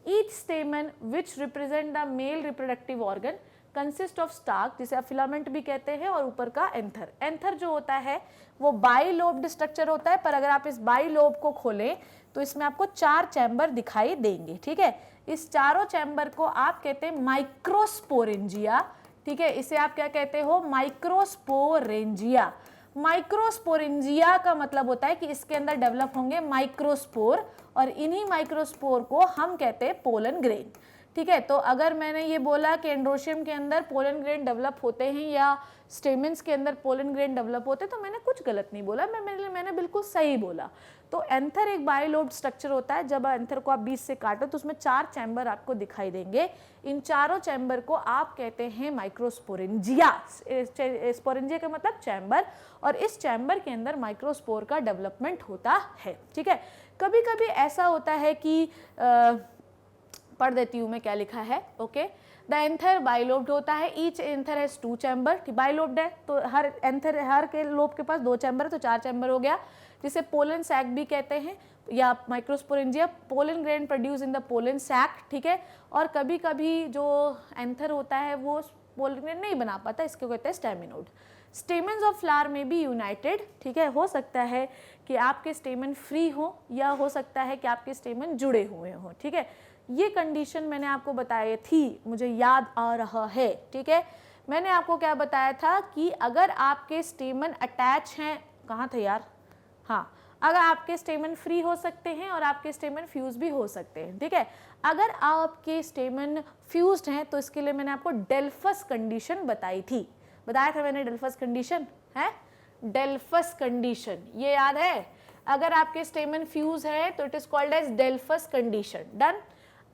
Each stamen which represent the male reproductive organ consist of stalk, जिसे आप फिलामेंट भी कहते हैं, और ऊपर का एंथर। एंथर जो होता है वो बाइलोब्ड स्ट्रक्चर होता है, पर अगर आप इस बाइलोब को खोलें तो इसमें आपको 4 चैम्बर दिखाई देंगे, ठीक है। इस चारों चैम्बर को आप कहते हैं माइक्रोस्पोरेंजिया, ठीक है, इसे आप क्या कहते हो, माइक्रोस्पोरेंजिया। माइक्रोस्पोरेंजिया का मतलब होता है कि इसके अंदर डेवलप होंगे माइक्रोस्पोर, और इन्हीं माइक्रोस्पोर को हम कहते हैं पोलन ग्रेन, ठीक है। तो अगर मैंने ये बोला कि एंड्रोशियम के अंदर पोलन ग्रेन डेवलप होते हैं या स्टेमेंस के अंदर पोलन ग्रेन डेवलप होते हैं, तो मैंने कुछ गलत नहीं बोला, मैंने बिल्कुल सही बोला। तो एंथर एक बाइलोब्ड स्ट्रक्चर होता है, जब एंथर को आप बीच से काटो तो उसमें 4 चैम्बर आपको दिखाई देंगे। इन चारों चैम्बर को आप कहते हैं माइक्रोस्पोरेंजिया। स्पोरेंजिया का मतलब चैम्बर, और इस चैम्बर के अंदर माइक्रोस्पोर का डेवलपमेंट होता है, ठीक है। कभी कभी ऐसा होता है कि पढ़ देती हूँ मैं क्या लिखा है, ओके। द एंथर बाइलोब्ड होता है, each anther has 2 chamber, bilobed है तो हर एंथर, हर के लोब के पास 2 चैम्बर, तो 4 चैम्बर हो गया, जिसे पोलन सैक भी कहते हैं, या microsporangia. Pollen grain produce in the pollen sac, ठीक है। और कभी कभी जो एंथर होता है वो पोलन ग्रेन नहीं बना पाता, इसको कहते हैं स्टेमिनोड। स्टेमन्स ऑफ फ्लावर में भी यूनाइटेड, ठीक है, हो सकता है कि आपके स्टेमन फ्री हो, या हो सकता है कि आपके स्टेमन जुड़े हुए हों, ठीक है। ये कंडीशन मैंने आपको बताई थी, मुझे याद आ रहा है, ठीक है। मैंने आपको क्या बताया था कि अगर आपके स्टेमन अटैच हैं, कहाँ थे यार, हाँ, अगर आपके स्टेमन फ्री हो सकते हैं और आपके स्टेमन फ्यूज भी हो सकते हैं, ठीक है। अगर आपके स्टेमन फ्यूज्ड हैं तो इसके लिए मैंने आपको डेल्फस कंडीशन बताई थी, बताया था मैंने, डेल्फस कंडीशन है, डेल्फस कंडीशन, ये याद है। अगर आपके स्टेमन फ्यूज है तो it is called as adelphous condition. Done.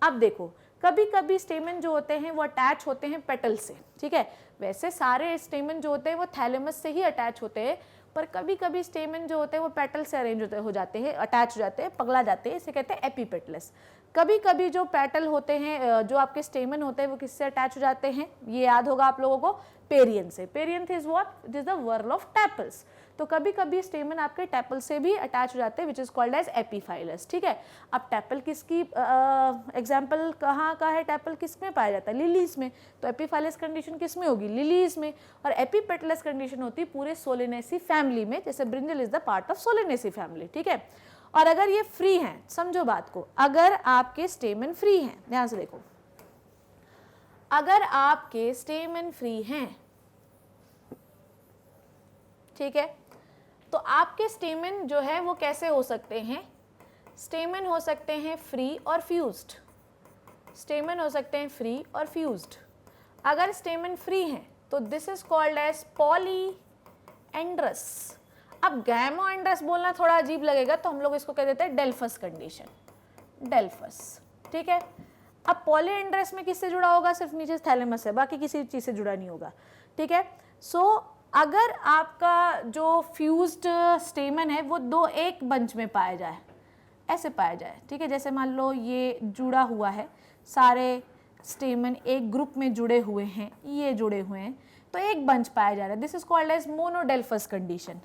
अब देखो, कभी कभी स्टेमन जो होते हैं वो अटैच होते हैं पेटल से, ठीक है। वैसे सारे स्टेमन जो होते हैं वो थैलेमस से ही अटैच होते हैं, पर कभी कभी स्टेमन जो होते हैं वो पेटल से अरेंज हो जाते हैं, अटैच हो जाते हैं, पगला जाते हैं, इसे कहते हैं एपीपेटलस। कभी कभी जो पेटल होते हैं, जो आपके स्टेमन होते हैं, वो किससे अटैच हो जाते हैं, ये याद होगा आप लोगों को, पेरियन से। Perianth is what, it is the whorl of tepals. तो कभी कभी स्टेमन आपके टैपल से भी अटैच हो जाते हैं, which is called as epiphyllous. ठीक है, अब टैपल किसकी एग्जाम्पल कहाँ का है, टैपल किस में पाया जाता है, लिलीज में। तो एपीफाइलस कंडीशन किस में होगी, लिलीज में। और एपीपेटलस कंडीशन होती है पूरे सोलेनेसी फैमिली में, जैसे brinjal is the part of Solanaceae family. ठीक है, और अगर ये फ्री हैं, समझो बात को, अगर आपके स्टेमन फ्री हैं, ध्यान से देखो, अगर आपके स्टेमन फ्री हैं, ठीक है, तो आपके स्टेमन जो है वो कैसे हो सकते हैं, स्टेमन हो सकते हैं फ्री और फ्यूज्ड। स्टेमन हो सकते हैं फ्री और फ्यूज्ड। अगर स्टेमन फ्री हैं तो this is called as polyandrous. अब गैमोएंड्रस बोलना थोड़ा अजीब लगेगा, तो हम लोग इसको कह देते हैं डेल्फस कंडीशन, डेल्फस। ठीक है, अब पॉलीएंड्रस में किससे जुड़ा होगा, सिर्फ नीचे थैलेमस है, बाकी किसी चीज से जुड़ा नहीं होगा। ठीक है, सो अगर आपका जो फ्यूज्ड स्टेमन है वो दो एक बंच में पाया जाए, ऐसे पाया जाए, ठीक है, जैसे मान लो ये जुड़ा हुआ है, सारे स्टेमन एक ग्रुप में जुड़े हुए हैं, ये जुड़े हुए हैं, तो एक बंच पाया जा रहा है, this is called as monadelphous condition.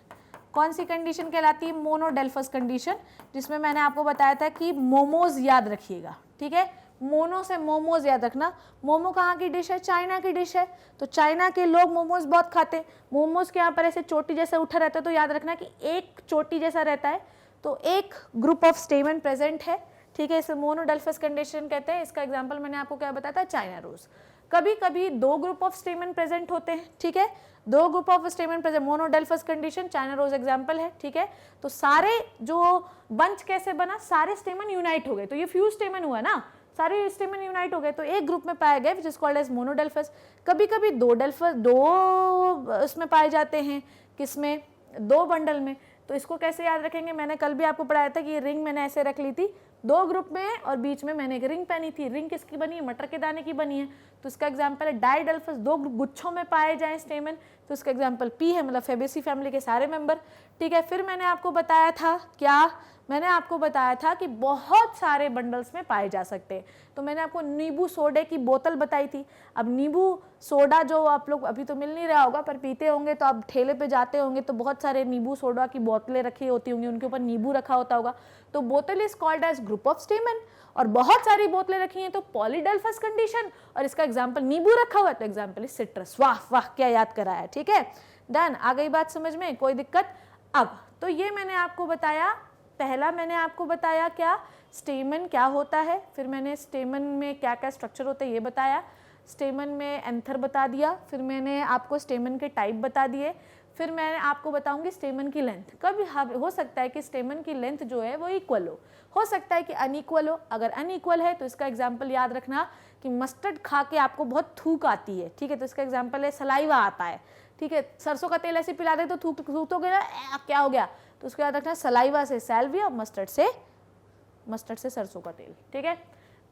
कौन सी कंडीशन कहलाती है, मोनोडेल्फस कंडीशन, जिसमें मैंने आपको बताया था कि मोमोज याद रखिएगा। ठीक है, मोनो से मोमोज याद रखना। मोमो कहाँ की डिश है, चाइना की डिश है, तो चाइना के लोग मोमोज बहुत खाते हैं। मोमोज के यहाँ पर ऐसे चोटी जैसा उठा रहता है, तो याद रखना कि एक चोटी जैसा रहता है, तो एक ग्रुप ऑफ स्टेमन प्रेजेंट है। ठीक है, इसे मोनोडेल्फस कंडीशन कहते हैं। इसका एग्जांपल मैंने आपको क्या बताया था, चाइना रोज। कभी कभी दो ग्रुप ऑफ स्टेमन प्रेजेंट होते हैं। ठीक है, दो group of stamen present, monadelphous condition, China rose example है। ठीक है, तो सारे जो बंच कैसे बना, सारे स्टेमन यूनाइट हो गए, तो ये फ्यूज स्टेमन हुआ ना, सारे स्टेमन यूनाइट हो गए, तो एक ग्रुप में पाया गया, which is called as monadelphous. कभी कभी दो डेल्फस, दो इसमें पाए जाते हैं, किसमें, दो बंडल में। तो इसको कैसे याद रखेंगे, मैंने कल भी आपको पढ़ाया था कि ये रिंग मैंने ऐसे रख ली थी, दो ग्रुप में है और बीच में मैंने एक रिंग पहनी थी। रिंग किसकी बनी है, मटर के दाने की बनी है, तो इसका एग्जांपल है डाइडेल्फस, दो गुच्छों में पाए जाए स्टेमन, तो इसका एग्जांपल पी है, मतलब फेबेसी फैमिली के सारे मेंबर। ठीक है, फिर मैंने आपको बताया था क्या, मैंने आपको बताया था कि बहुत सारे बंडल्स में पाए जा सकते हैं। तो मैंने आपको नींबू सोडे की बोतल बताई थी। अब नींबू सोडा जो आप लोग अभी तो मिल नहीं रहा होगा, पर पीते होंगे, तो आप ठेले पे जाते होंगे तो बहुत सारे नींबू सोडा की बोतलें रखी होती होंगी, उनके ऊपर नींबू रखा होता होगा, तो बोतल is called age group of स्टेमन। और बहुत सारी बोतलें रखी हैं तो पॉलीडेल्फस कंडीशन, और इसका एग्जाम्पल नींबू रखा हुआ है तो एग्जाम्पल इज सिट्रस। वाह वाह, क्या याद कराया। ठीक है, डन, आ गई बात समझ में, कोई दिक्कत। अब तो ये मैंने आपको बताया, पहला मैंने आपको बताया क्या, स्टेमन क्या होता है, फिर मैंने स्टेमन में क्या क्या स्ट्रक्चर होते हैं ये बताया, स्टेमन में एंथर बता दिया, फिर मैंने आपको स्टेमन के टाइप बता दिए, फिर मैं आपको बताऊंगी स्टेमन की लेंथ। कभी हो सकता है कि स्टेमन की लेंथ जो है वो इक्वल हो सकता है कि अनइक्वल हो। अगर अनइक्वल है तो इसका एग्जाम्पल याद रखना कि मस्टर्ड खा के आपको बहुत थूक आती है। ठीक है, तो इसका एग्जाम्पल है सलाइवा आता है। ठीक है, सरसों का तेल ऐसे पिला दे तो थूक तो गया, क्या हो गया, तो उसको याद रखना सलाइवा से सैल्विया, मस्टर्ड से सरसों का तेल। ठीक है,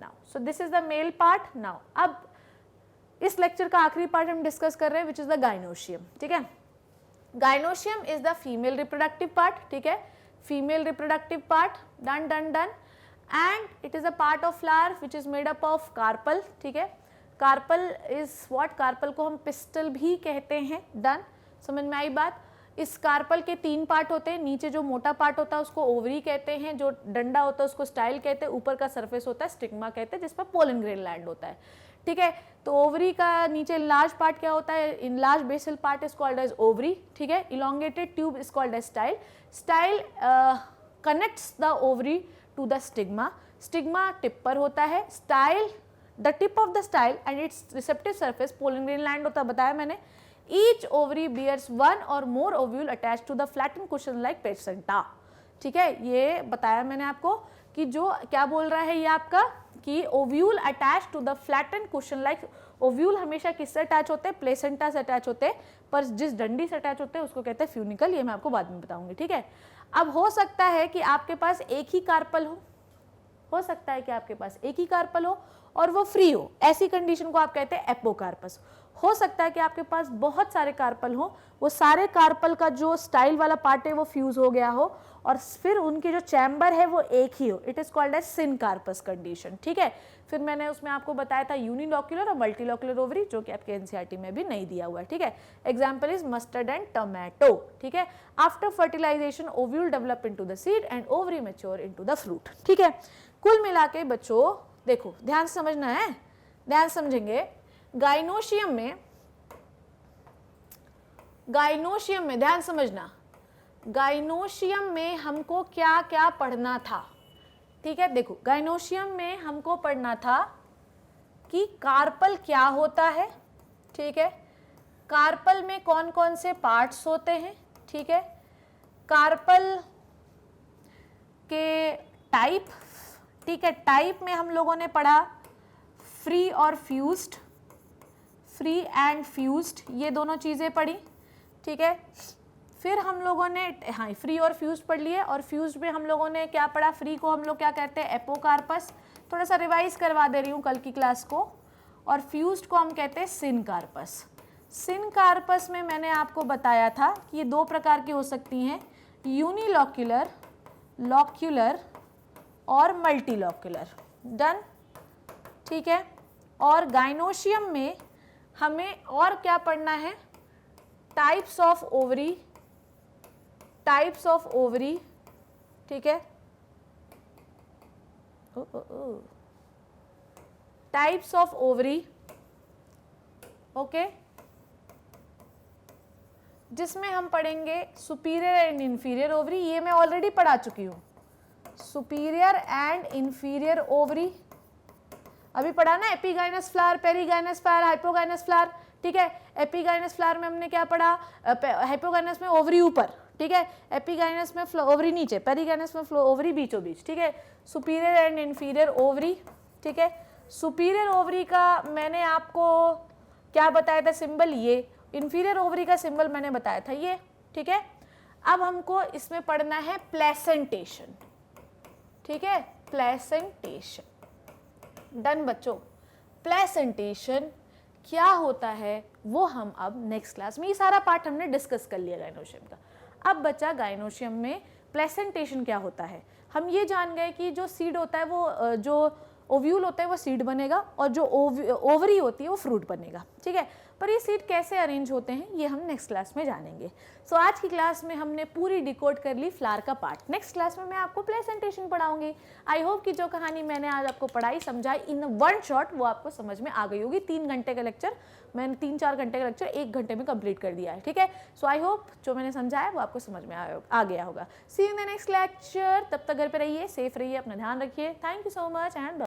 now so this is the male part. Now अब इस लेक्चर का आखिरी पार्ट हम डिस्कस कर रहे हैं, विच इज द गाइनोशियम। ठीक है, gynoecium is the female reproductive part. ठीक है, female reproductive part, done done done, and it is a part of flower which is made up of carpel. ठीक है, कार्पल इज व्हाट, कार्पल को हम pistol भी कहते हैं। डन, समझ में आई बात। इस कार्पल के तीन पार्ट होते हैं, नीचे जो मोटा पार्ट होता है उसको ओवरी कहते हैं, जो डंडा होता है उसको स्टाइल कहते हैं, ऊपर का सरफेस होता है स्टिग्मा कहते हैं, जिस पर पोलन ग्रेन लैंड होता है। ठीक है, तो ओवरी का नीचे लार्ज पार्ट क्या होता है, in large basal part is called as ovary. ठीक है, elongated tube is called as style. Style connects the ovary to the stigma, stigma tip पर होता है, style the tip of the style and its receptive surface pollen grain land होता है, बताया मैंने। Each ovary bears one or more ovule attached to the flattened cushion like placenta। ठीक है, ये बताया मैंने आपको कि जो क्या बोल रहा है ये आपका कि ovule attach to the flattened cushion like. Ovule हमेशा किससे अटैच होते हैं, प्लेसेंटा से अटैच होते हैं, पर जिस डंडी से अटैच होते हैं उसको कहते हैं फ्यूनिकल। ये मैं आपको बाद में बताऊंगी। ठीक है, अब हो सकता है कि आपके पास एक ही कार्पल हो सकता है कि आपके पास एक ही कार्पल हो और वो फ्री हो, ऐसी कंडीशन को आप कहते हैं एपोकार्पस। हो सकता है कि आपके पास बहुत सारे कार्पल हो, वो सारे कार्पल का जो स्टाइल वाला पार्ट है वो फ्यूज हो गया हो और फिर उनकी जो चैम्बर है वो एक ही हो, it is called as syncarpous condition, ठीक है। फिर मैंने उसमें आपको बताया था यूनिलॉक्यूलर और मल्टीलॉक्यूलर ओवरी, जो कि आपके एनसीईआरटी में भी नहीं दिया हुआ है, ठीक है। Example is mustard and tomato, ठीक है। After fertilisation ovule develop into the seed and ovary mature into the fruit, ठीक है। कुल मिला के बच्चों देखो ध्यान से समझना है, ध्यान समझेंगे, गाइनोशियम में ध्यान समझना, गाइनोशियम में हमको क्या क्या पढ़ना था, ठीक है। देखो गाइनोशियम में हमको पढ़ना था कि कार्पल क्या होता है, ठीक है, कार्पल में कौन कौन से पार्ट्स होते हैं, ठीक है, कार्पल के टाइप, ठीक है। टाइप में हम लोगों ने पढ़ा फ्री और फ्यूज्ड, फ्री एंड फ्यूज्ड, ये दोनों चीज़ें पढ़ी, ठीक है। फिर हम लोगों ने हाँ फ्री और फ्यूज्ड पढ़ लिए, और फ्यूज्ड में हम लोगों ने क्या पढ़ा, फ्री को हम लोग क्या कहते हैं एपोकार्पस, थोड़ा सा रिवाइज करवा दे रही हूँ कल की क्लास को, और फ्यूज्ड को हम कहते हैं सिनकार्पस। सिनकार्पस में मैंने आपको बताया था कि ये दो प्रकार की हो सकती हैं, यूनिलॉक्यूलर, लॉक्यूलर और मल्टीलॉक्यूलर, डन, ठीक है। और गाइनोशियम में हमें और क्या पढ़ना है, types of ovary, types of ovary, ठीक है, टाइप्स ऑफ ओवरी, ओके, जिसमें हम पढ़ेंगे सुपीरियर एंड इंफीरियर ओवरी, ये मैं ऑलरेडी पढ़ा चुकी हूँ, सुपीरियर एंड इंफीरियर ओवरी अभी पढ़ा ना, epigynous flower, perigynous flower, hypogynous flower, ठीक है। एपिगाइनस फ्लावर में हमने क्या पढ़ा, हाइपोगाइनस में ओवरी ऊपर, ठीक है, एपिगाइनस में ओवरी नीचे, पेरिगाइनस में ओवरी बीचों बीच, ठीक है। सुपीरियर एंड इंफीरियर ओवरी, ठीक है। सुपीरियर ओवरी का मैंने आपको क्या बताया था सिंबल, ये, इंफीरियर ओवरी का सिंबल मैंने बताया था ये, ठीक है। अब हमको इसमें पढ़ना है प्लेसेंटेशन, ठीक है, प्लेसेंटेशन, डन बच्चों। प्लेसेंटेशन क्या होता है वो हम अब नेक्स्ट क्लास में, ये सारा पार्ट हमने डिस्कस कर लिया गाइनोशियम का। अब बच्चा गाइनोशियम में प्लेसेंटेशन क्या होता है, हम ये जान गए कि जो सीड होता है वो, जो ओव्यूल होता है वो सीड बनेगा, और जो ओवरी होती है वो फ्रूट बनेगा, ठीक है। पर ये सीड कैसे अरेंज होते हैं ये हम नेक्स्ट क्लास में जानेंगे। सो आज की क्लास में हमने पूरी डिकोड कर ली फ्लावर का पार्ट, नेक्स्ट क्लास में मैं आपको प्लेसेंटेशन पढ़ाऊंगी। आई होप कि जो कहानी मैंने आज आपको पढ़ाई समझाई इन वन शॉट वो आपको समझ में आ गई होगी। 3 घंटे का लेक्चर मैंने 3-4 घंटे का लेक्चर 1 घंटे में कंप्लीट कर दिया है, ठीक है। सो आई होप जो मैंने समझाया वो आपको समझ में आ गया होगा। सी इन द नेक्स्ट लेक्चर, तब तक घर पे रहिए, सेफ रहिए, अपना ध्यान रखिए। Thank you so much and